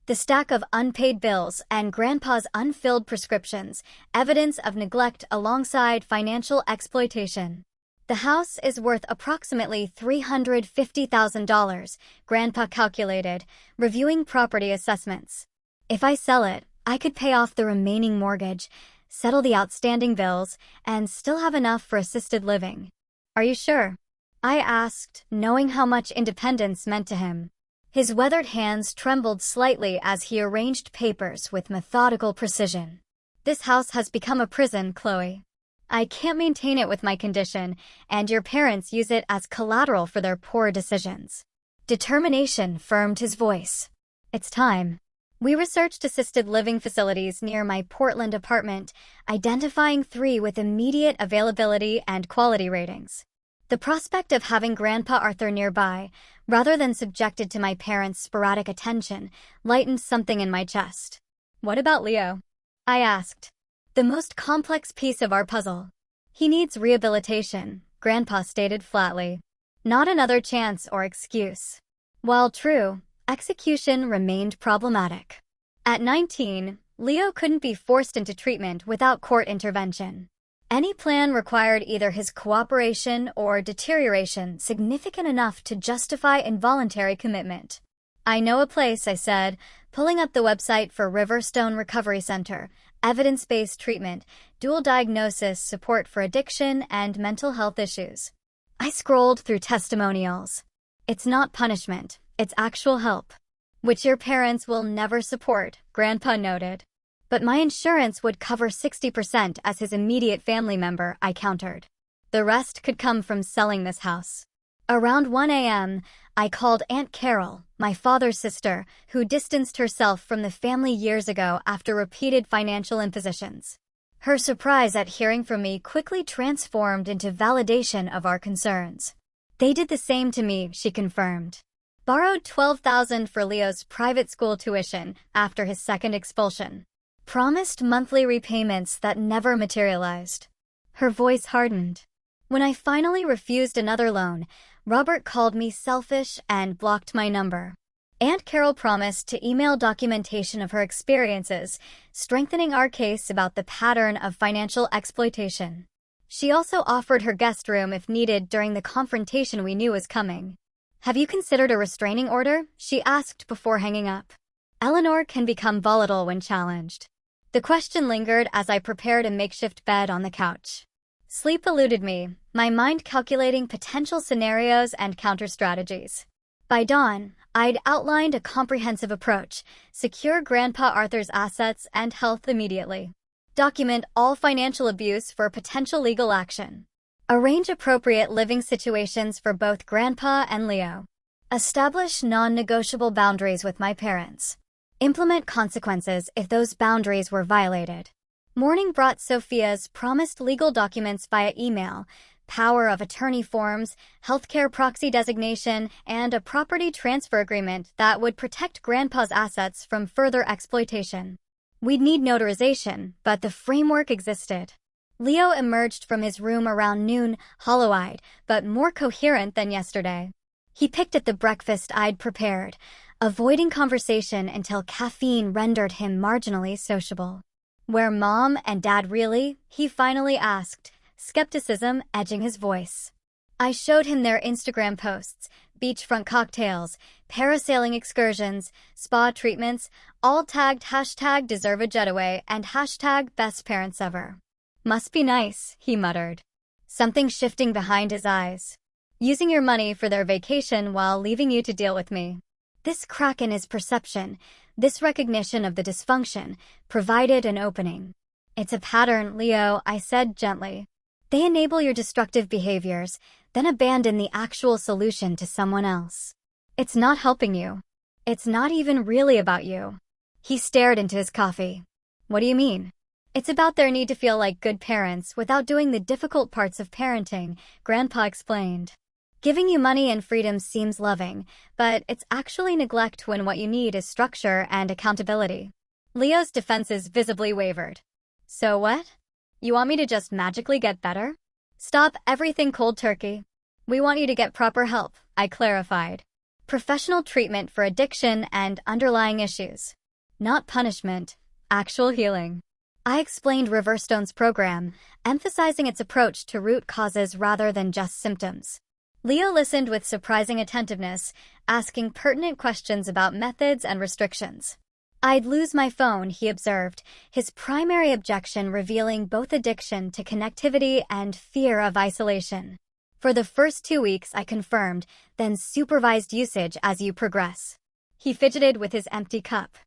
the stack of unpaid bills, and Grandpa's unfilled prescriptions, evidence of neglect alongside financial exploitation. The house is worth approximately $350,000, Grandpa calculated, reviewing property assessments. If I sell it, I could pay off the remaining mortgage, settle the outstanding bills, and still have enough for assisted living. Are you sure? I asked, knowing how much independence meant to him. His weathered hands trembled slightly as he arranged papers with methodical precision. This house has become a prison, Chloe. I can't maintain it with my condition, and your parents use it as collateral for their poor decisions. Determination firmed his voice. It's time. We researched assisted living facilities near my Portland apartment, identifying 3 with immediate availability and quality ratings. The prospect of having Grandpa Arthur nearby, rather than subjected to my parents' sporadic attention, lightened something in my chest. What about Leo? I asked. The most complex piece of our puzzle. He needs rehabilitation, Grandpa stated flatly. Not another chance or excuse. While true, execution remained problematic. At 19, Leo couldn't be forced into treatment without court intervention. Any plan required either his cooperation or deterioration significant enough to justify involuntary commitment. I know a place, I said, pulling up the website for Riverstone Recovery Center, evidence-based treatment, dual diagnosis, support for addiction and mental health issues. I scrolled through testimonials. It's not punishment, it's actual help. Which your parents will never support, Grandpa noted. But my insurance would cover 60% as his immediate family member, I countered. The rest could come from selling this house. Around 1 a.m., I called Aunt Carol, my father's sister, who distanced herself from the family years ago after repeated financial impositions. Her surprise at hearing from me quickly transformed into validation of our concerns. They did the same to me, she confirmed. Borrowed $12,000 for Leo's private school tuition after his second expulsion. Promised monthly repayments that never materialized. Her voice hardened. When I finally refused another loan, Robert called me selfish and blocked my number. Aunt Carol promised to email documentation of her experiences, strengthening our case about the pattern of financial exploitation. She also offered her guest room if needed during the confrontation we knew was coming. "Have you considered a restraining order?" she asked before hanging up. Eleanor can become volatile when challenged. The question lingered as I prepared a makeshift bed on the couch. Sleep eluded me, my mind calculating potential scenarios and counter-strategies. By dawn, I'd outlined a comprehensive approach: secure Grandpa Arthur's assets and health immediately. Document all financial abuse for potential legal action. Arrange appropriate living situations for both Grandpa and Leo. Establish non-negotiable boundaries with my parents. Implement consequences if those boundaries were violated. Morning brought Sophia's promised legal documents via email, power of attorney forms, healthcare proxy designation, and a property transfer agreement that would protect Grandpa's assets from further exploitation. We'd need notarization, but the framework existed. Leo emerged from his room around noon, hollow-eyed, but more coherent than yesterday. He picked at the breakfast I'd prepared, avoiding conversation until caffeine rendered him marginally sociable. "Where Mom and Dad really?" he finally asked, skepticism edging his voice. I showed him their Instagram posts: beachfront cocktails, parasailing excursions, spa treatments, all tagged #DeserveAJetaway and #BestParentsEver. "Must be nice," he muttered, something shifting behind his eyes. "Using your money for their vacation while leaving you to deal with me." This crack in his perception, this recognition of the dysfunction, provided an opening. "It's a pattern, Leo," I said gently. "They enable your destructive behaviors, then abandon the actual solution to someone else. It's not helping you. It's not even really about you." He stared into his coffee. "What do you mean?" "It's about their need to feel like good parents without doing the difficult parts of parenting," Grandpa explained. "Giving you money and freedom seems loving, but it's actually neglect when what you need is structure and accountability." Leo's defenses visibly wavered. "So what? You want me to just magically get better?" "Stop everything cold turkey. We want you to get proper help," I clarified. "Professional treatment for addiction and underlying issues. Not punishment, actual healing." I explained Riverstone's program, emphasizing its approach to root causes rather than just symptoms. Leo listened with surprising attentiveness, asking pertinent questions about methods and restrictions. "I'd lose my phone," he observed, his primary objection revealing both addiction to connectivity and fear of isolation. "For the first 2 weeks," I confirmed, "then supervised usage as you progress." He fidgeted with his empty cup.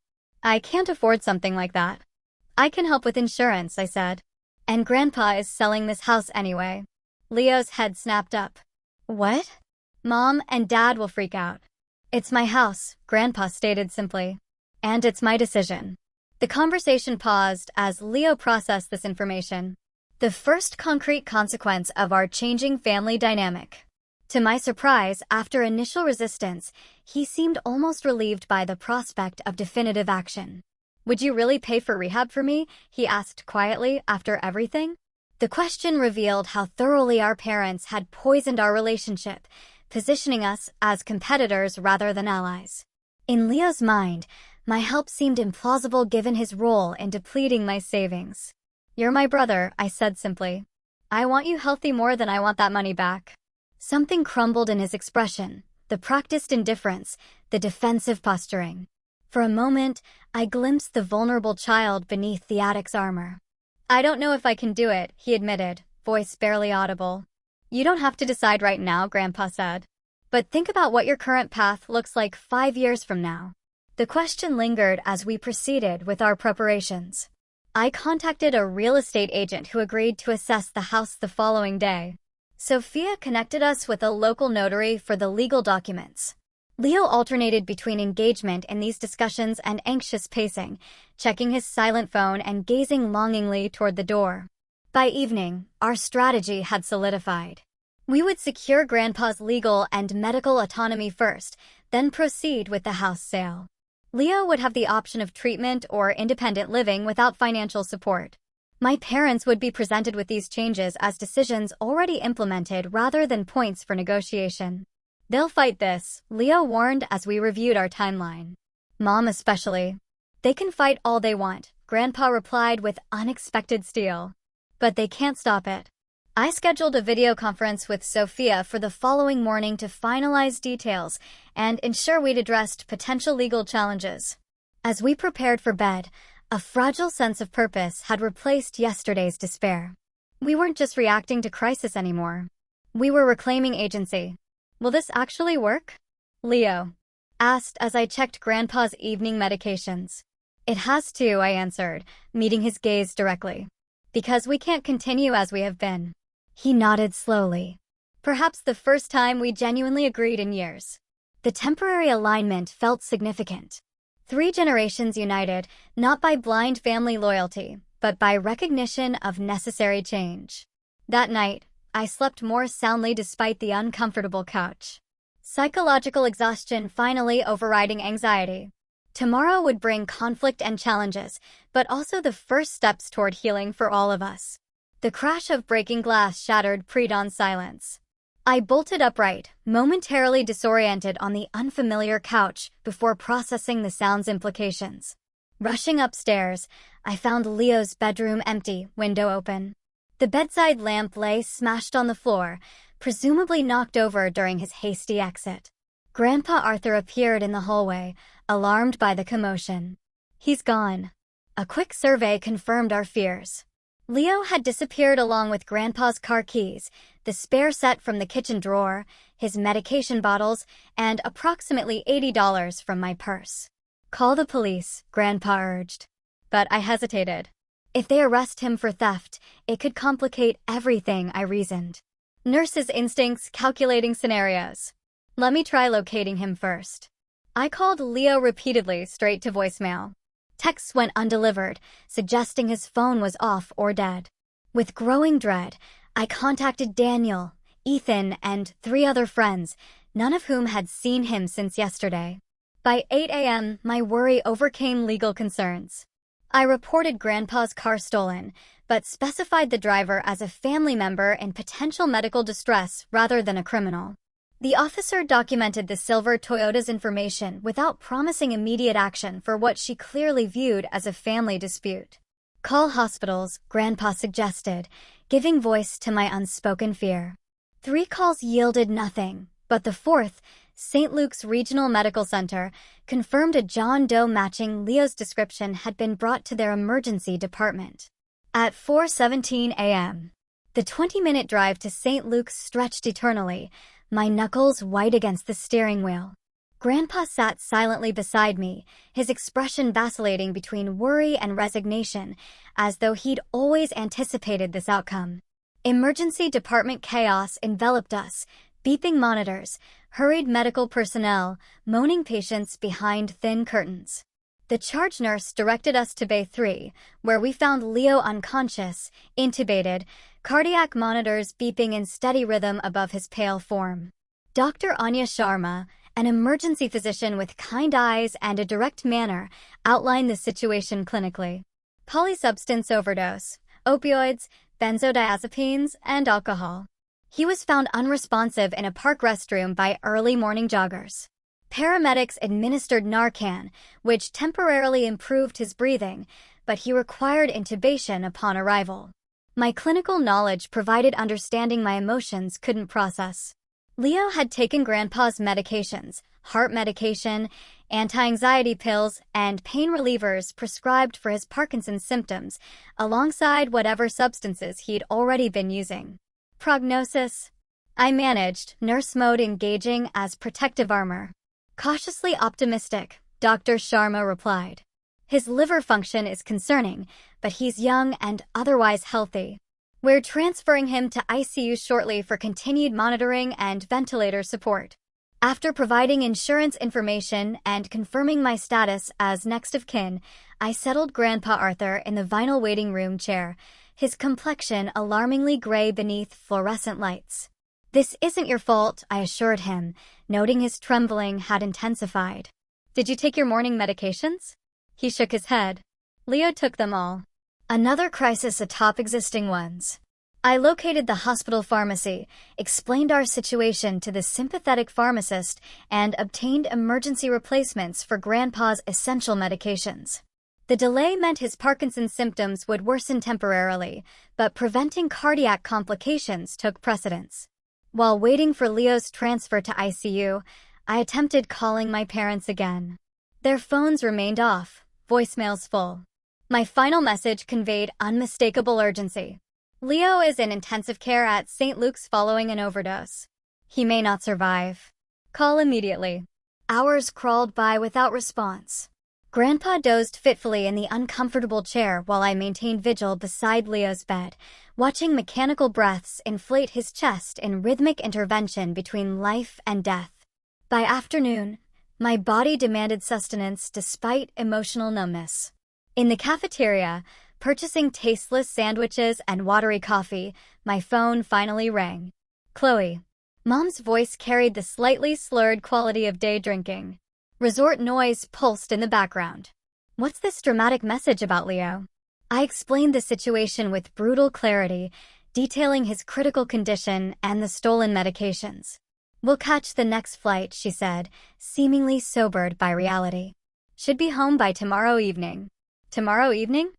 "I can't afford something like that." "I can help with insurance," I said. "And Grandpa is selling this house anyway." Leo's head snapped up. "What?" "Mom and Dad will freak out." "It's my house," Grandpa stated simply. "And it's my decision." The conversation paused as Leo processed this information. The first concrete consequence of our changing family dynamic. To my surprise, after initial resistance, he seemed almost relieved by the prospect of definitive action. "Would you really pay for rehab for me?" he asked quietly, "after everything?" The question revealed how thoroughly our parents had poisoned our relationship, positioning us as competitors rather than allies. In Leo's mind, my help seemed implausible given his role in depleting my savings. "You're my brother," I said simply. "I want you healthy more than I want that money back." Something crumbled in his expression, the practiced indifference, the defensive posturing. For a moment, I glimpsed the vulnerable child beneath the addict's armor. "I don't know if I can do it," he admitted, voice barely audible. "You don't have to decide right now," Grandpa said. "But think about what your current path looks like 5 years from now." The question lingered as we proceeded with our preparations. I contacted a real estate agent who agreed to assess the house the following day. Sophia connected us with a local notary for the legal documents. Leo alternated between engagement in these discussions and anxious pacing, checking his silent phone and gazing longingly toward the door. By evening, our strategy had solidified. We would secure Grandpa's legal and medical autonomy first, then proceed with the house sale. Leo would have the option of treatment or independent living without financial support. My parents would be presented with these changes as decisions already implemented rather than points for negotiation. They'll fight this, Leo warned as we reviewed our timeline. Mom especially. They can fight all they want, Grandpa replied with unexpected steel. But they can't stop it. I scheduled a video conference with Sophia for the following morning to finalize details and ensure we'd addressed potential legal challenges. As we prepared for bed, a fragile sense of purpose had replaced yesterday's despair. We weren't just reacting to crisis anymore. We were reclaiming agency. Will this actually work? Leo asked as I checked Grandpa's evening medications. It has to, I answered, meeting his gaze directly. Because we can't continue as we have been. He nodded slowly. Perhaps the first time we genuinely agreed in years. The temporary alignment felt significant. 3 generations united, not by blind family loyalty, but by recognition of necessary change. That night, I slept more soundly despite the uncomfortable couch. Psychological exhaustion finally overriding anxiety. Tomorrow would bring conflict and challenges, but also the first steps toward healing for all of us. The crash of breaking glass shattered pre-dawn silence. I bolted upright, momentarily disoriented on the unfamiliar couch before processing the sound's implications. Rushing upstairs, I found Leo's bedroom empty, window open. The bedside lamp lay smashed on the floor, presumably knocked over during his hasty exit. Grandpa Arthur appeared in the hallway, alarmed by the commotion. He's gone. A quick survey confirmed our fears. Leo had disappeared along with Grandpa's car keys, the spare set from the kitchen drawer, his medication bottles, and approximately $80 from my purse. Call the police, Grandpa urged. But I hesitated. If they arrest him for theft, it could complicate everything, I reasoned. Nurse's instincts calculating scenarios. Let me try locating him first. I called Leo repeatedly straight to voicemail. Texts went undelivered, suggesting his phone was off or dead. With growing dread, I contacted Daniel, Ethan, and 3 other friends, none of whom had seen him since yesterday. By 8 a.m., my worry overcame legal concerns. I reported Grandpa's car stolen, but specified the driver as a family member in potential medical distress rather than a criminal. The officer documented the silver Toyota's information without promising immediate action for what she clearly viewed as a family dispute. Call hospitals, Grandpa suggested, giving voice to my unspoken fear. 3 calls yielded nothing, but the 4th, St. Luke's Regional Medical Center, confirmed a John Doe matching Leo's description had been brought to their emergency department. At 4:17 a.m., the 20-minute drive to St. Luke's stretched eternally, my knuckles white against the steering wheel. Grandpa sat silently beside me, his expression vacillating between worry and resignation, as though he'd always anticipated this outcome. Emergency department chaos enveloped us, beeping monitors, hurried medical personnel, moaning patients behind thin curtains. The charge nurse directed us to Bay 3, where we found Leo unconscious, intubated, cardiac monitors beeping in steady rhythm above his pale form. Dr. Anya Sharma, an emergency physician with kind eyes and a direct manner, outlined the situation clinically. Polysubstance overdose, opioids, benzodiazepines, and alcohol. He was found unresponsive in a park restroom by early morning joggers. Paramedics administered Narcan, which temporarily improved his breathing, but he required intubation upon arrival. My clinical knowledge provided understanding my emotions couldn't process. Leo had taken Grandpa's medications, heart medication, anti-anxiety pills, and pain relievers prescribed for his Parkinson's symptoms, alongside whatever substances he'd already been using. Prognosis? I managed, nurse mode engaging as protective armor. Cautiously optimistic, Dr. Sharma replied. His liver function is concerning, but he's young and otherwise healthy. We're transferring him to ICU shortly for continued monitoring and ventilator support. After providing insurance information and confirming my status as next of kin, I settled Grandpa Arthur in the vinyl waiting room chair, his complexion alarmingly gray beneath fluorescent lights. This isn't your fault, I assured him, noting his trembling had intensified. Did you take your morning medications? He shook his head. Leo took them all. Another crisis atop existing ones. I located the hospital pharmacy, explained our situation to the sympathetic pharmacist, and obtained emergency replacements for Grandpa's essential medications. The delay meant his Parkinson's symptoms would worsen temporarily, but preventing cardiac complications took precedence. While waiting for Leo's transfer to ICU, I attempted calling my parents again. Their phones remained off, voicemails full. My final message conveyed unmistakable urgency. Leo is in intensive care at St. Luke's following an overdose. He may not survive. Call immediately. Hours crawled by without response. Grandpa dozed fitfully in the uncomfortable chair while I maintained vigil beside Leo's bed, watching mechanical breaths inflate his chest in rhythmic intervention between life and death. By afternoon, my body demanded sustenance despite emotional numbness. In the cafeteria, purchasing tasteless sandwiches and watery coffee, my phone finally rang. Chloe. Mom's voice carried the slightly slurred quality of day drinking. Resort noise pulsed in the background. What's this dramatic message about Leo? I explained the situation with brutal clarity, detailing his critical condition and the stolen medications. We'll catch the next flight, she said, seemingly sobered by reality. Should be home by tomorrow evening. Tomorrow evening?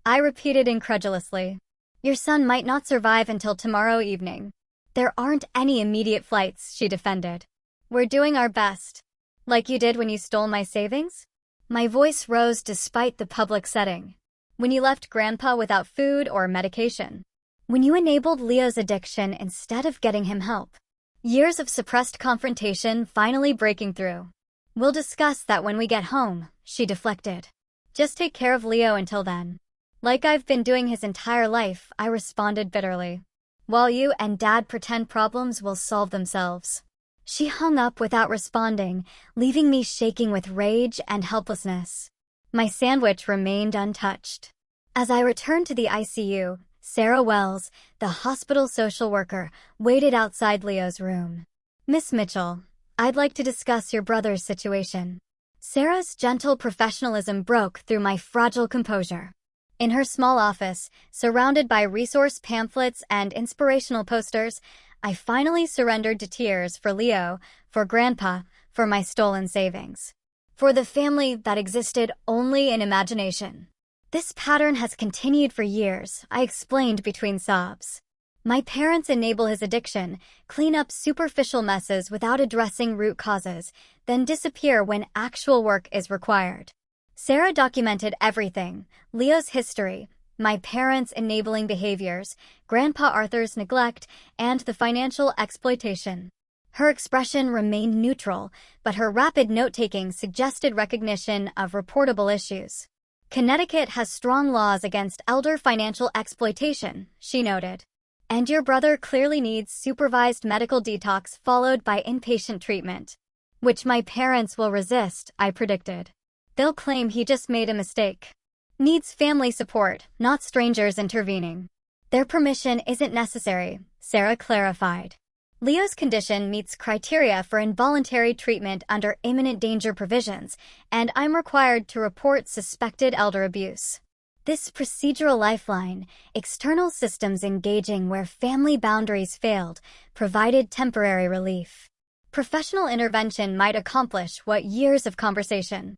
I repeated incredulously. Your son might not survive until tomorrow evening. There aren't any immediate flights, she defended. We're doing our best. Like you did when you stole my savings? My voice rose despite the public setting. When you left Grandpa without food or medication. When you enabled Leo's addiction instead of getting him help. Years of suppressed confrontation finally breaking through. We'll discuss that when we get home, she deflected. Just take care of Leo until then. Like I've been doing his entire life, I responded bitterly. While you and Dad pretend problems will solve themselves. She hung up without responding, leaving me shaking with rage and helplessness. My sandwich remained untouched. As I returned to the ICU, Sarah Wells, the hospital social worker, waited outside Leo's room. Miss Mitchell, I'd like to discuss your brother's situation. Sarah's gentle professionalism broke through my fragile composure. In her small office, surrounded by resource pamphlets and inspirational posters, I finally surrendered to tears for Leo, for Grandpa, for my stolen savings. For the family that existed only in imagination. This pattern has continued for years, I explained between sobs. My parents enable his addiction, clean up superficial messes without addressing root causes, then disappear when actual work is required. Sarah documented everything, Leo's history, my parents' enabling behaviors, Grandpa Arthur's neglect, and the financial exploitation. Her expression remained neutral, but her rapid note-taking suggested recognition of reportable issues. Connecticut has strong laws against elder financial exploitation, she noted. And your brother clearly needs supervised medical detox followed by inpatient treatment. Which my parents will resist, I predicted. They'll claim he just made a mistake. Needs family support, not strangers intervening. Their permission isn't necessary, Sarah clarified. Leo's condition meets criteria for involuntary treatment under imminent danger provisions, and I'm required to report suspected elder abuse. This procedural lifeline, external systems engaging where family boundaries failed, provided temporary relief. Professional intervention might accomplish what years of conversation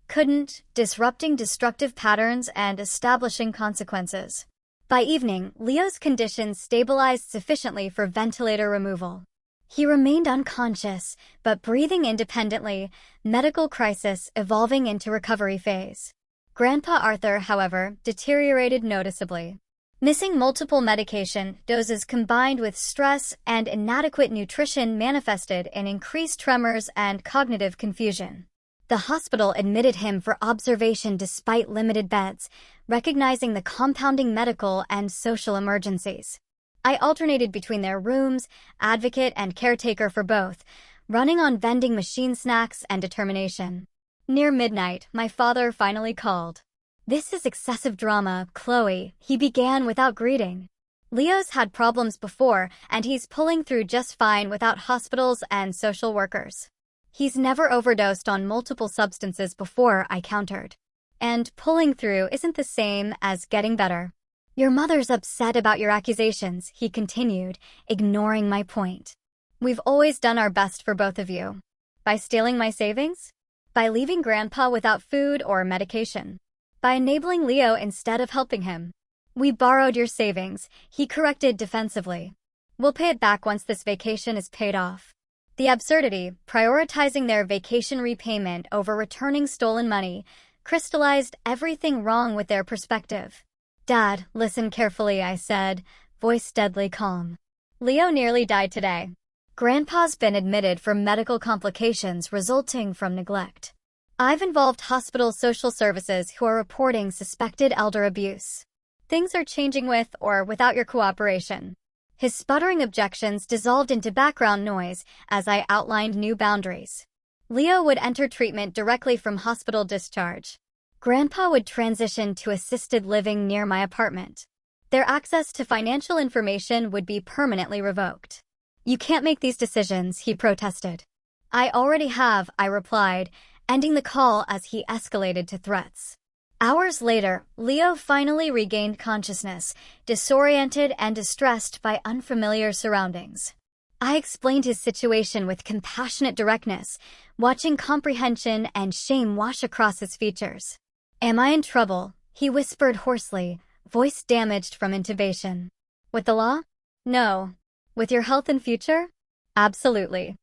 couldn't, disrupting destructive patterns and establishing consequences. By evening, Leo's condition stabilized sufficiently for ventilator removal. He remained unconscious, but breathing independently, medical crisis evolving into recovery phase. Grandpa Arthur, however, deteriorated noticeably. Missing multiple medication doses combined with stress and inadequate nutrition manifested in increased tremors and cognitive confusion. The hospital admitted him for observation despite limited beds, recognizing the compounding medical and social emergencies. I alternated between their rooms, advocate and caretaker for both, running on vending machine snacks and determination. Near midnight, my father finally called. This is excessive drama, Chloe, he began without greeting. Leo's had problems before, and he's pulling through just fine without hospitals and social workers. He's never overdosed on multiple substances before, I countered. And pulling through isn't the same as getting better. Your mother's upset about your accusations, he continued, ignoring my point. We've always done our best for both of you. By stealing my savings? By leaving Grandpa without food or medication? By enabling Leo instead of helping him? We borrowed your savings, he corrected defensively. We'll pay it back once this vacation is paid off. The absurdity, prioritizing their vacation repayment over returning stolen money, crystallized everything wrong with their perspective. Dad, listen carefully, I said, voice deadly calm. Leo nearly died today. Grandpa's been admitted for medical complications resulting from neglect. I've involved hospital social services who are reporting suspected elder abuse. Things are changing with or without your cooperation. His sputtering objections dissolved into background noise as I outlined new boundaries. Leo would enter treatment directly from hospital discharge. Grandpa would transition to assisted living near my apartment. Their access to financial information would be permanently revoked. You can't make these decisions, he protested. I already have, I replied, ending the call as he escalated to threats. Hours later, Leo finally regained consciousness, disoriented and distressed by unfamiliar surroundings. I explained his situation with compassionate directness, watching comprehension and shame wash across his features. Am I in trouble? He whispered hoarsely, voice damaged from intubation. With the law? No. With your health and future? Absolutely.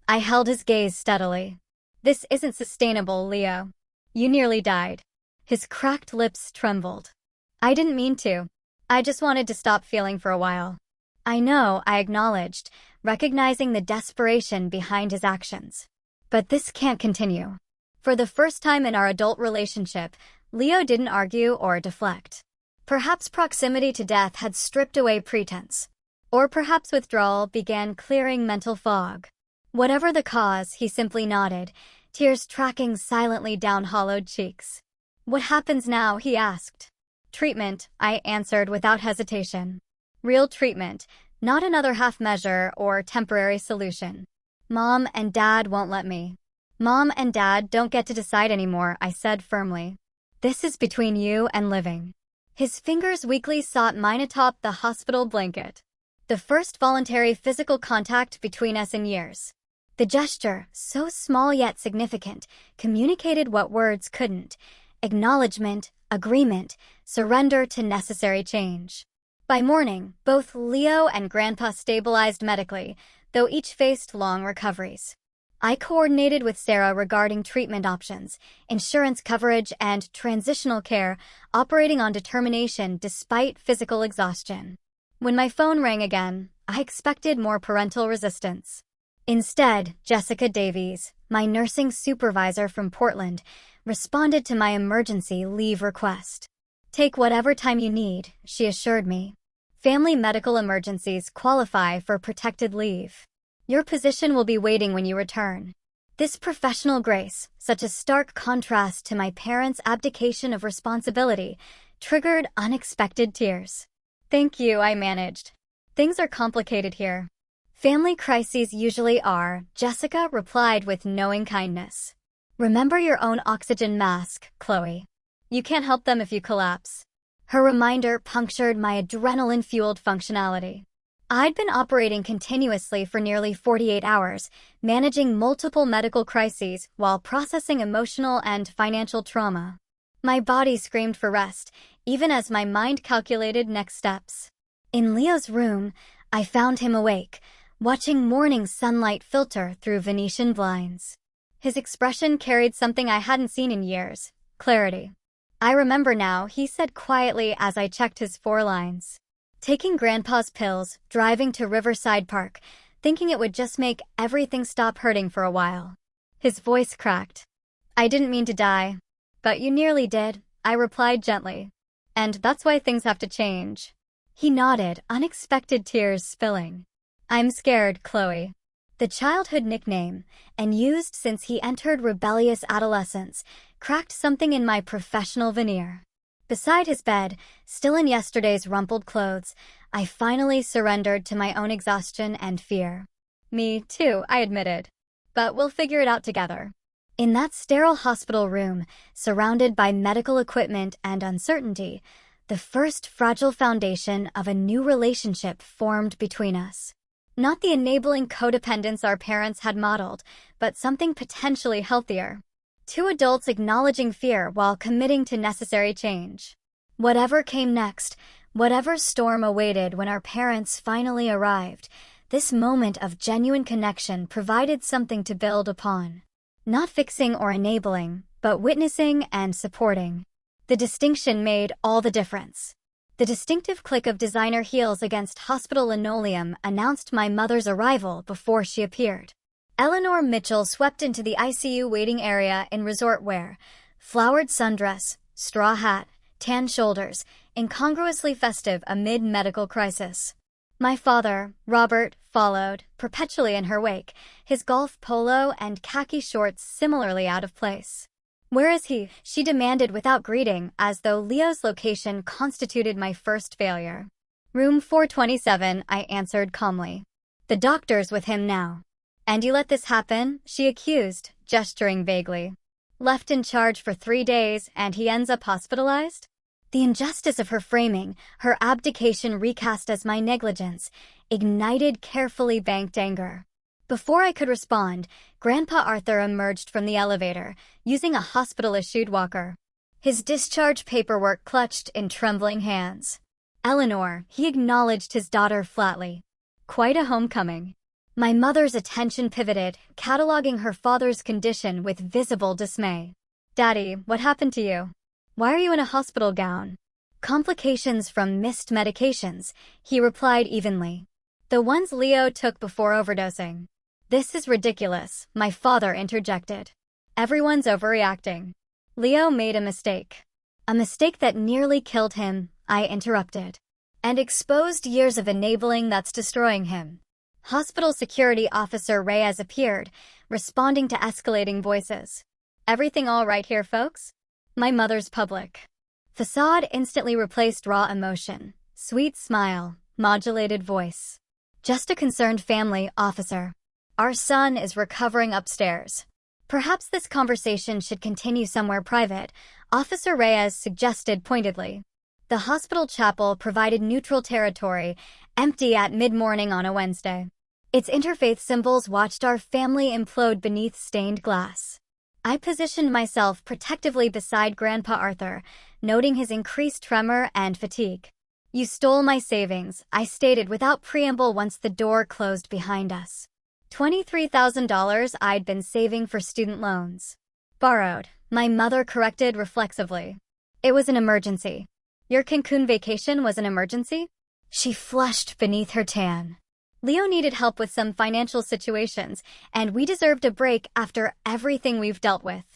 I held his gaze steadily. This isn't sustainable, Leo. You nearly died. His cracked lips trembled. I didn't mean to. I just wanted to stop feeling for a while. I know, I acknowledged, recognizing the desperation behind his actions. But this can't continue. For the first time in our adult relationship, Leo didn't argue or deflect. Perhaps proximity to death had stripped away pretense. Or perhaps withdrawal began clearing mental fog. Whatever the cause, he simply nodded, tears tracking silently down hollowed cheeks. What happens now? He asked. Treatment, I answered without hesitation. Real treatment, not another half measure or temporary solution. Mom and Dad won't let me. Mom and Dad don't get to decide anymore, I said firmly. This is between you and living. His fingers weakly sought mine atop the hospital blanket. The first voluntary physical contact between us in years. The gesture, so small yet significant, communicated what words couldn't. Acknowledgement, agreement, surrender to necessary change. By morning, both Leo and Grandpa stabilized medically, though each faced long recoveries. I coordinated with Sarah regarding treatment options, insurance coverage, and transitional care, operating on determination despite physical exhaustion. When my phone rang again, I expected more parental resistance. Instead, Jessica Davies, my nursing supervisor from Portland, responded to my emergency leave request. Take whatever time you need, she assured me. Family medical emergencies qualify for protected leave. Your position will be waiting when you return. This professional grace, such a stark contrast to my parents' abdication of responsibility, triggered unexpected tears. Thank you, I managed. Things are complicated here. Family crises usually are, Jessica replied with knowing kindness. Remember your own oxygen mask, Chloe. You can't help them if you collapse. Her reminder punctured my adrenaline-fueled functionality. I'd been operating continuously for nearly 48 hours, managing multiple medical crises while processing emotional and financial trauma. My body screamed for rest, even as my mind calculated next steps. In Leo's room, I found him awake, watching morning sunlight filter through Venetian blinds. His expression carried something I hadn't seen in years: clarity. I remember now, he said quietly as I checked his 4 lines. Taking Grandpa's pills, driving to Riverside Park, thinking it would just make everything stop hurting for a while. His voice cracked. I didn't mean to die. But you nearly did, I replied gently. And that's why things have to change. He nodded, unexpected tears spilling. I'm scared, Chloe. The childhood nickname, and used since he entered rebellious adolescence, cracked something in my professional veneer. Beside his bed, still in yesterday's rumpled clothes, I finally surrendered to my own exhaustion and fear. Me too, I admitted. But we'll figure it out together. In that sterile hospital room, surrounded by medical equipment and uncertainty, The first fragile foundation of a new relationship formed between us. Not the enabling codependence our parents had modeled, but something potentially healthier. Two adults acknowledging fear while committing to necessary change. Whatever came next, whatever storm awaited when our parents finally arrived, this moment of genuine connection provided something to build upon. Not fixing or enabling, but witnessing and supporting. The distinction made all the difference. The distinctive click of designer heels against hospital linoleum announced my mother's arrival before she appeared. Eleanor Mitchell swept into the ICU waiting area in resort wear, flowered sundress, straw hat, tan shoulders, incongruously festive amid medical crisis. My father, Robert, followed, perpetually in her wake, his golf polo and khaki shorts similarly out of place. "Where is he?" she demanded without greeting, as though Leo's location constituted my first failure. "Room 427, I answered calmly. "The doctor's with him now." "And you let this happen?" she accused, gesturing vaguely. "Left in charge for 3 days, and he ends up hospitalized?" The injustice of her framing, her abdication recast as my negligence, ignited carefully banked anger. Before I could respond, Grandpa Arthur emerged from the elevator, using a hospital-issued walker. His discharge paperwork clutched in trembling hands. "Eleanor," he acknowledged his daughter flatly. "Quite a homecoming." My mother's attention pivoted, cataloging her father's condition with visible dismay. "Daddy, what happened to you? Why are you in a hospital gown?" "Complications from missed medications," he replied evenly. "The ones Leo took before overdosing." "This is ridiculous," my father interjected. "Everyone's overreacting. Leo made a mistake." "A mistake that nearly killed him," I interrupted. "And exposed years of enabling that's destroying him." Hospital security officer Reyes appeared, responding to escalating voices. "Everything all right here, folks?" My mother's public facade instantly replaced raw emotion. Sweet smile, modulated voice. "Just a concerned family, officer. Our son is recovering upstairs." "Perhaps this conversation should continue somewhere private," Officer Reyes suggested pointedly. The hospital chapel provided neutral territory, empty at mid-morning on a Wednesday. Its interfaith symbols watched our family implode beneath stained glass. I positioned myself protectively beside Grandpa Arthur, noting his increased tremor and fatigue. "You stole my savings," I stated without preamble once the door closed behind us. $23,000 I'd been saving for student loans. "Borrowed," my mother corrected reflexively. "It was an emergency." "Your Cancun vacation was an emergency?" She flushed beneath her tan. "Leo needed help with some financial situations, and we deserved a break after everything we've dealt with."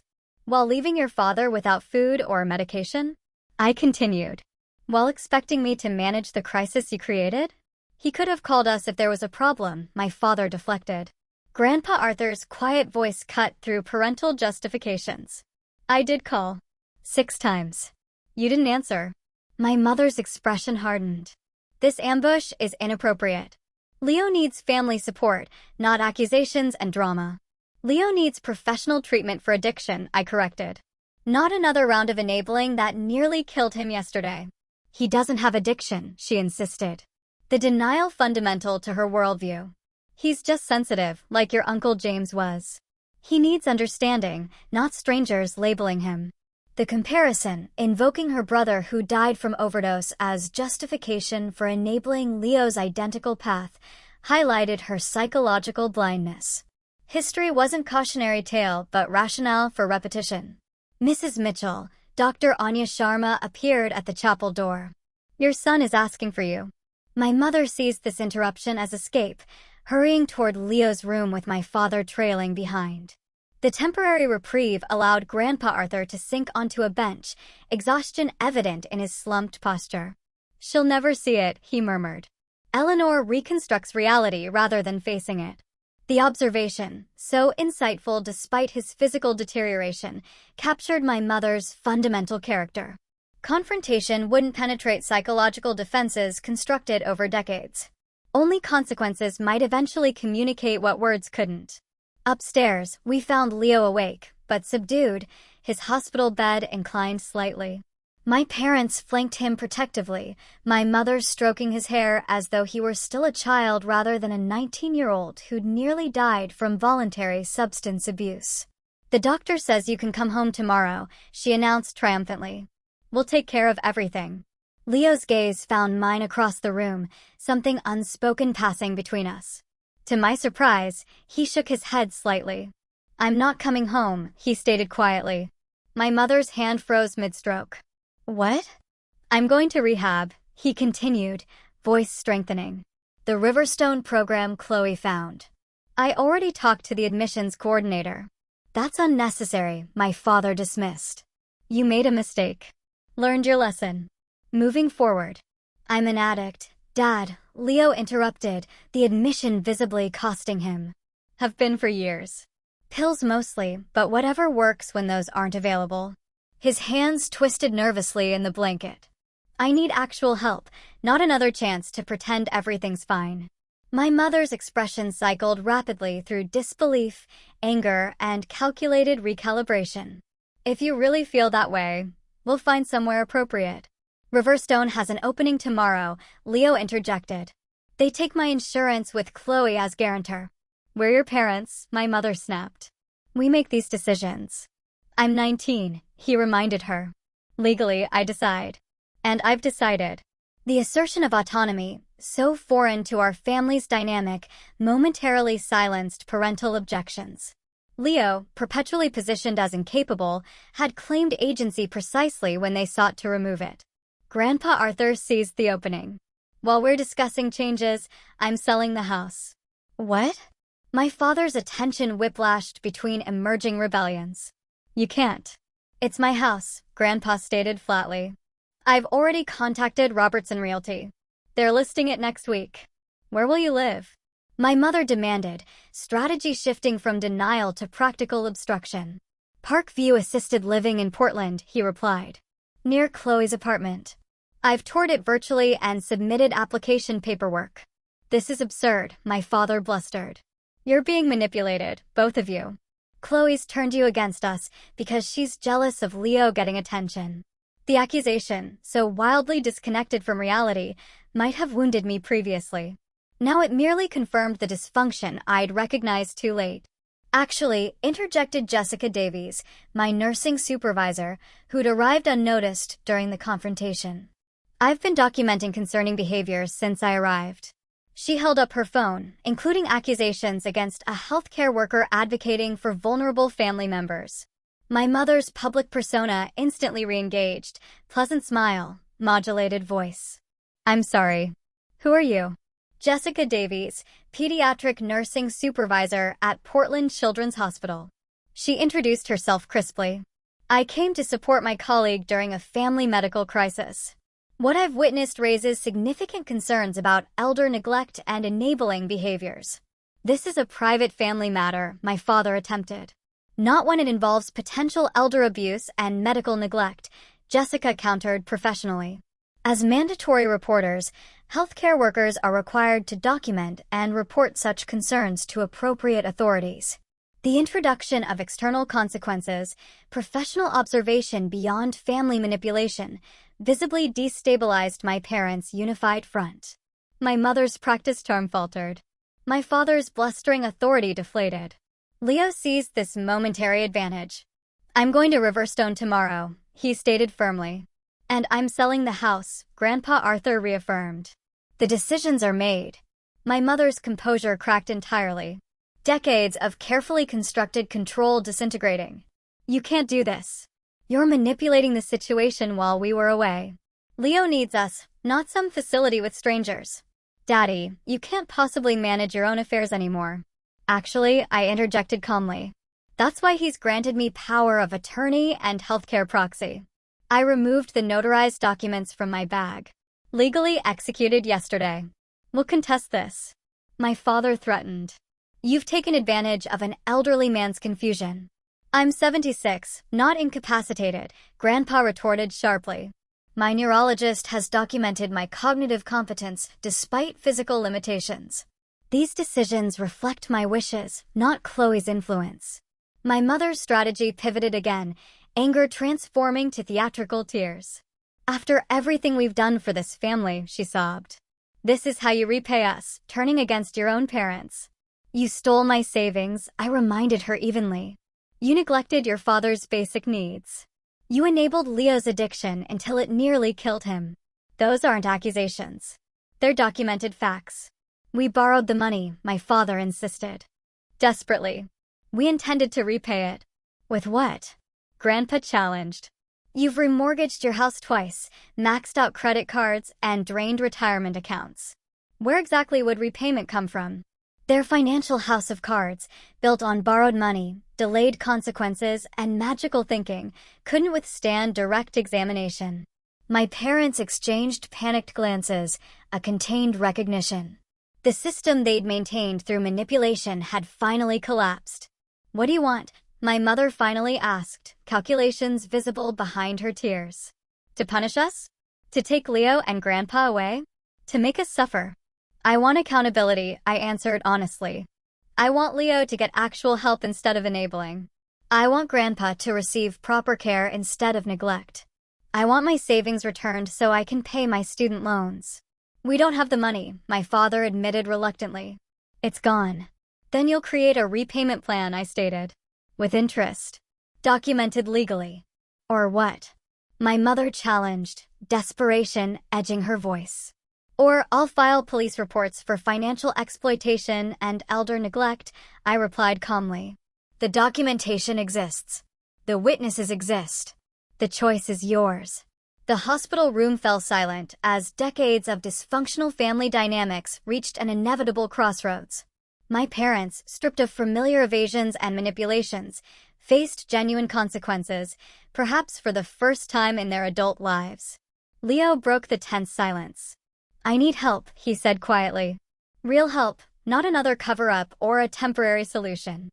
"While leaving your father without food or medication?" I continued. "While expecting me to manage the crisis you created?" "He could have called us if there was a problem," my father deflected. Grandpa Arthur's quiet voice cut through parental justifications. "I did call. 6 times. You didn't answer." My mother's expression hardened. "This ambush is inappropriate. Leo needs family support, not accusations and drama." "Leo needs professional treatment for addiction," I corrected. "Not another round of enabling that nearly killed him yesterday." "He doesn't have addiction," she insisted. The denial fundamental to her worldview. "He's just sensitive, like your Uncle James was. He needs understanding, not strangers labeling him." The comparison, invoking her brother who died from overdose as justification for enabling Leo's identical path, highlighted her psychological blindness. History wasn't cautionary tale, but rationale for repetition. Mrs. Mitchell, Dr. Anya Sharma appeared at the chapel door. "Your son is asking for you." My mother seized this interruption as escape, hurrying toward Leo's room with my father trailing behind. The temporary reprieve allowed Grandpa Arthur to sink onto a bench, exhaustion evident in his slumped posture. "She'll never see it," he murmured. Eleanor reconstructs reality rather than facing it. The observation, so insightful despite his physical deterioration, captured my mother's fundamental character. Confrontation wouldn't penetrate psychological defenses constructed over decades. Only consequences might eventually communicate what words couldn't. Upstairs, we found Leo awake, but subdued, his hospital bed inclined slightly. My parents flanked him protectively, my mother stroking his hair as though he were still a child rather than a 19-year-old who'd nearly died from voluntary substance abuse. "The doctor says you can come home tomorrow," she announced triumphantly. "We'll take care of everything." Leo's gaze found mine across the room, something unspoken passing between us. To my surprise, he shook his head slightly. "I'm not coming home," he stated quietly. My mother's hand froze mid-stroke. "What?" "I'm going to rehab," he continued, voice strengthening. "The Riverstone program Chloe found. I already talked to the admissions coordinator." "That's unnecessary," my father dismissed. "You made a mistake. Learned your lesson. Moving forward." "I'm an addict, Dad," Leo interrupted, the admission visibly costing him. "Have been for years. Pills mostly, but whatever works when those aren't available." His hands twisted nervously in the blanket. "I need actual help, not another chance to pretend everything's fine." My mother's expression cycled rapidly through disbelief, anger, and calculated recalibration. "If you really feel that way, we'll find somewhere appropriate." "Riverstone has an opening tomorrow," Leo interjected. "They take my insurance with Chloe as guarantor." "We're your parents," my mother snapped. "We make these decisions." "I'm 19, he reminded her. "Legally, I decide. And I've decided." The assertion of autonomy, so foreign to our family's dynamic, momentarily silenced parental objections. Leo, perpetually positioned as incapable, had claimed agency precisely when they sought to remove it. Grandpa Arthur seized the opening. "While we're discussing changes, I'm selling the house." "What?" My father's attention whiplashed between emerging rebellions. "You can't." "It's my house," Grandpa stated flatly. "I've already contacted Robertson Realty. They're listing it next week." "Where will you live?" My mother demanded, strategy shifting from denial to practical obstruction. "Parkview Assisted Living in Portland," he replied. "Near Chloe's apartment. I've toured it virtually and submitted application paperwork." "This is absurd," my father blustered. "You're being manipulated, both of you. Chloe's turned you against us because she's jealous of Leo getting attention." The accusation, so wildly disconnected from reality, might have wounded me previously. Now it merely confirmed the dysfunction I'd recognized too late. "Actually," interjected Jessica Davies, my nursing supervisor, who'd arrived unnoticed during the confrontation. "I've been documenting concerning behaviors since I arrived." She held up her phone, including accusations against a healthcare worker advocating for vulnerable family members. My mother's public persona instantly re-engaged, pleasant smile, modulated voice. "I'm sorry. Who are you?" "Jessica Davies, pediatric nursing supervisor at Portland Children's Hospital." She introduced herself crisply. "I came to support my colleague during a family medical crisis. What I've witnessed raises significant concerns about elder neglect and enabling behaviors." "This is a private family matter," my father attempted. "Not when it involves potential elder abuse and medical neglect," Jessica countered professionally. As mandatory reporters, healthcare workers are required to document and report such concerns to appropriate authorities. The introduction of external consequences, professional observation beyond family manipulation, visibly destabilized my parents' unified front. My mother's practice charm faltered. My father's blustering authority deflated. Leo seized this momentary advantage. "I'm going to Riverstone tomorrow," he stated firmly. "And I'm selling the house," Grandpa Arthur reaffirmed. "The decisions are made." My mother's composure cracked entirely. Decades of carefully constructed control disintegrating. "You can't do this. You're manipulating the situation while we were away. Leo needs us, not some facility with strangers." "Daddy, you can't possibly manage your own affairs anymore." "Actually," I interjected calmly. "That's why he's granted me power of attorney and healthcare proxy." I removed the notarized documents from my bag. "Legally executed yesterday. We'll contest this." My father threatened. "You've taken advantage of an elderly man's confusion." "I'm 76, not incapacitated," Grandpa retorted sharply. "My neurologist has documented my cognitive competence despite physical limitations." These decisions reflect my wishes, not Chloe's influence. My mother's strategy pivoted again, anger transforming to theatrical tears. After everything we've done for this family, she sobbed. This is how you repay us, turning against your own parents. You stole my savings, I reminded her evenly. You neglected your father's basic needs. You enabled Leo's addiction until it nearly killed him. Those aren't accusations. They're documented facts. We borrowed the money, my father insisted. Desperately. We intended to repay it. With what? Grandpa challenged. You've remortgaged your house twice, maxed out credit cards, and drained retirement accounts. Where exactly would repayment come from? Their financial house of cards, built on borrowed money, delayed consequences, and magical thinking, couldn't withstand direct examination. My parents exchanged panicked glances, a contained recognition. The system they'd maintained through manipulation had finally collapsed. What do you want? My mother finally asked, calculations visible behind her tears. To punish us? To take Leo and Grandpa away? To make us suffer? I want accountability, I answered honestly. I want Leo to get actual help instead of enabling. I want Grandpa to receive proper care instead of neglect. I want my savings returned so I can pay my student loans. We don't have the money, my father admitted reluctantly. It's gone. Then you'll create a repayment plan, I stated. With interest. Documented legally. Or what? My mother challenged, desperation edging her voice. Or I'll file police reports for financial exploitation and elder neglect, I replied calmly. The documentation exists. The witnesses exist. The choice is yours. The hospital room fell silent as decades of dysfunctional family dynamics reached an inevitable crossroads. My parents, stripped of familiar evasions and manipulations, faced genuine consequences, perhaps for the first time in their adult lives. Leo broke the tense silence. I need help, he said quietly. Real help, not another cover-up or a temporary solution.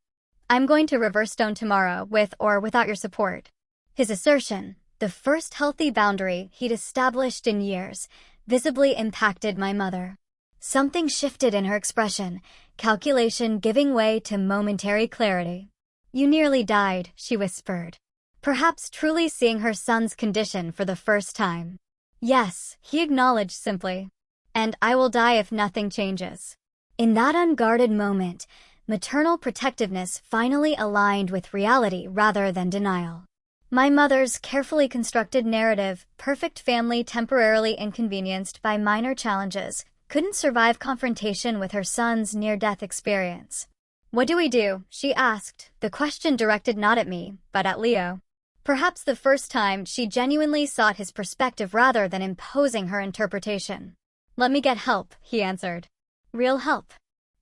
I'm going to Riverstone tomorrow, with or without your support. His assertion, the first healthy boundary he'd established in years, visibly impacted my mother. Something shifted in her expression, calculation giving way to momentary clarity. You nearly died, she whispered. Perhaps truly seeing her son's condition for the first time. Yes, he acknowledged simply. And I will die if nothing changes. In that unguarded moment, maternal protectiveness finally aligned with reality rather than denial. My mother's carefully constructed narrative, perfect family temporarily inconvenienced by minor challenges, couldn't survive confrontation with her son's near-death experience. What do we do? She asked, the question directed not at me, but at Leo. Perhaps the first time she genuinely sought his perspective rather than imposing her interpretation. Let me get help, he answered. Real help.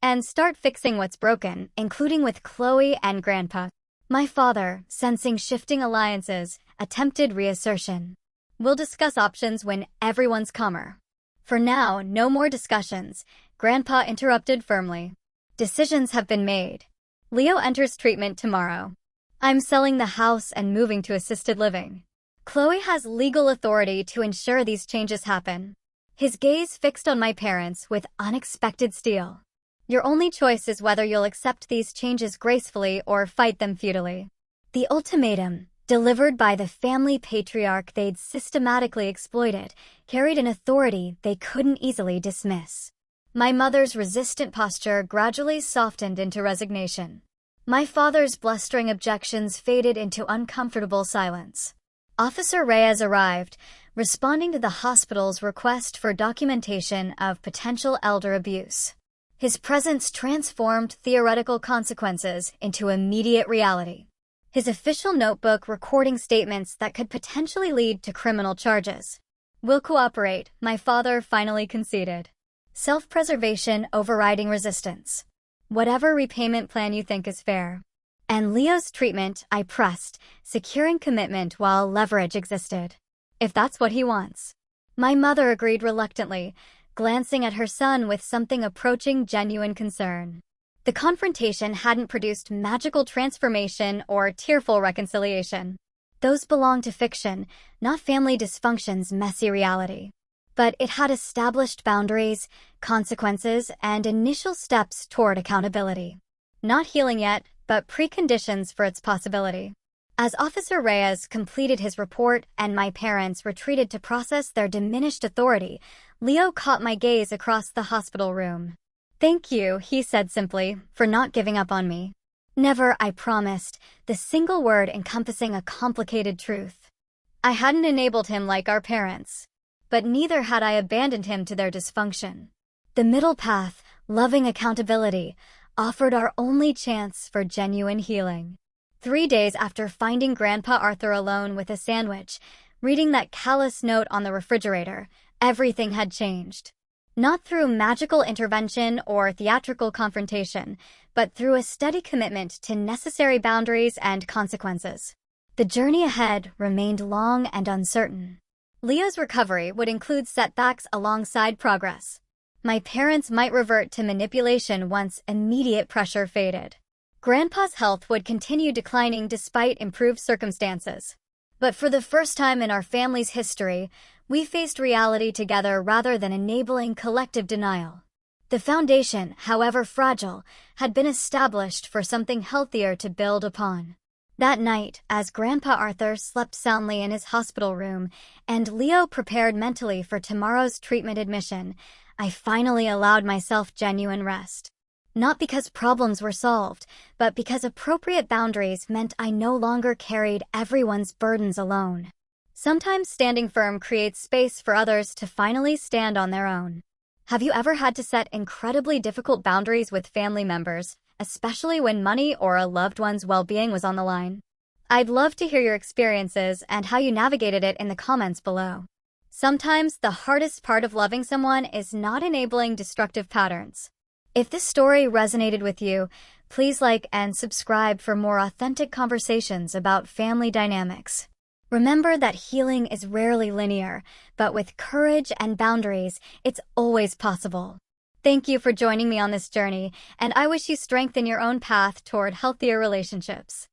And start fixing what's broken, including with Chloe and Grandpa. My father, sensing shifting alliances, attempted reassertion. We'll discuss options when everyone's calmer. For now, no more discussions, Grandpa interrupted firmly. Decisions have been made. Leo enters treatment tomorrow. I'm selling the house and moving to assisted living. Chloe has legal authority to ensure these changes happen. His gaze fixed on my parents with unexpected steel. Your only choice is whether you'll accept these changes gracefully or fight them futilely. The ultimatum, delivered by the family patriarch they'd systematically exploited, carried an authority they couldn't easily dismiss. My mother's resistant posture gradually softened into resignation. My father's blustering objections faded into uncomfortable silence. Officer Reyes arrived, responding to the hospital's request for documentation of potential elder abuse. His presence transformed theoretical consequences into immediate reality. His official notebook recording statements that could potentially lead to criminal charges. We'll cooperate, my father finally conceded. Self-preservation overriding resistance. Whatever repayment plan you think is fair. And Leo's treatment, I pressed, securing commitment while leverage existed. If that's what he wants. My mother agreed reluctantly, glancing at her son with something approaching genuine concern. The confrontation hadn't produced magical transformation or tearful reconciliation. Those belonged to fiction, not family dysfunction's messy reality. But it had established boundaries, consequences, and initial steps toward accountability. Not healing yet, but preconditions for its possibility. As Officer Reyes completed his report and my parents retreated to process their diminished authority, Leo caught my gaze across the hospital room. "Thank you," he said simply, "for not giving up on me." Never, I promised, the single word encompassing a complicated truth. I hadn't enabled him like our parents, but neither had I abandoned him to their dysfunction. The middle path, loving accountability, offered our only chance for genuine healing. 3 days after finding Grandpa Arthur alone with a sandwich, reading that callous note on the refrigerator, everything had changed. Not through magical intervention or theatrical confrontation, but through a steady commitment to necessary boundaries and consequences. The journey ahead remained long and uncertain. Leo's recovery would include setbacks alongside progress. My parents might revert to manipulation once immediate pressure faded. Grandpa's health would continue declining despite improved circumstances. But for the first time in our family's history, we faced reality together rather than enabling collective denial. The foundation, however fragile, had been established for something healthier to build upon. That night, as Grandpa Arthur slept soundly in his hospital room and Leo prepared mentally for tomorrow's treatment admission, I finally allowed myself genuine rest. Not because problems were solved, but because appropriate boundaries meant I no longer carried everyone's burdens alone. Sometimes standing firm creates space for others to finally stand on their own. Have you ever had to set incredibly difficult boundaries with family members, especially when money or a loved one's well-being was on the line? I'd love to hear your experiences and how you navigated it in the comments below. Sometimes the hardest part of loving someone is not enabling destructive patterns. If this story resonated with you, please like and subscribe for more authentic conversations about family dynamics. Remember that healing is rarely linear, but with courage and boundaries, it's always possible. Thank you for joining me on this journey, and I wish you strength in your own path toward healthier relationships.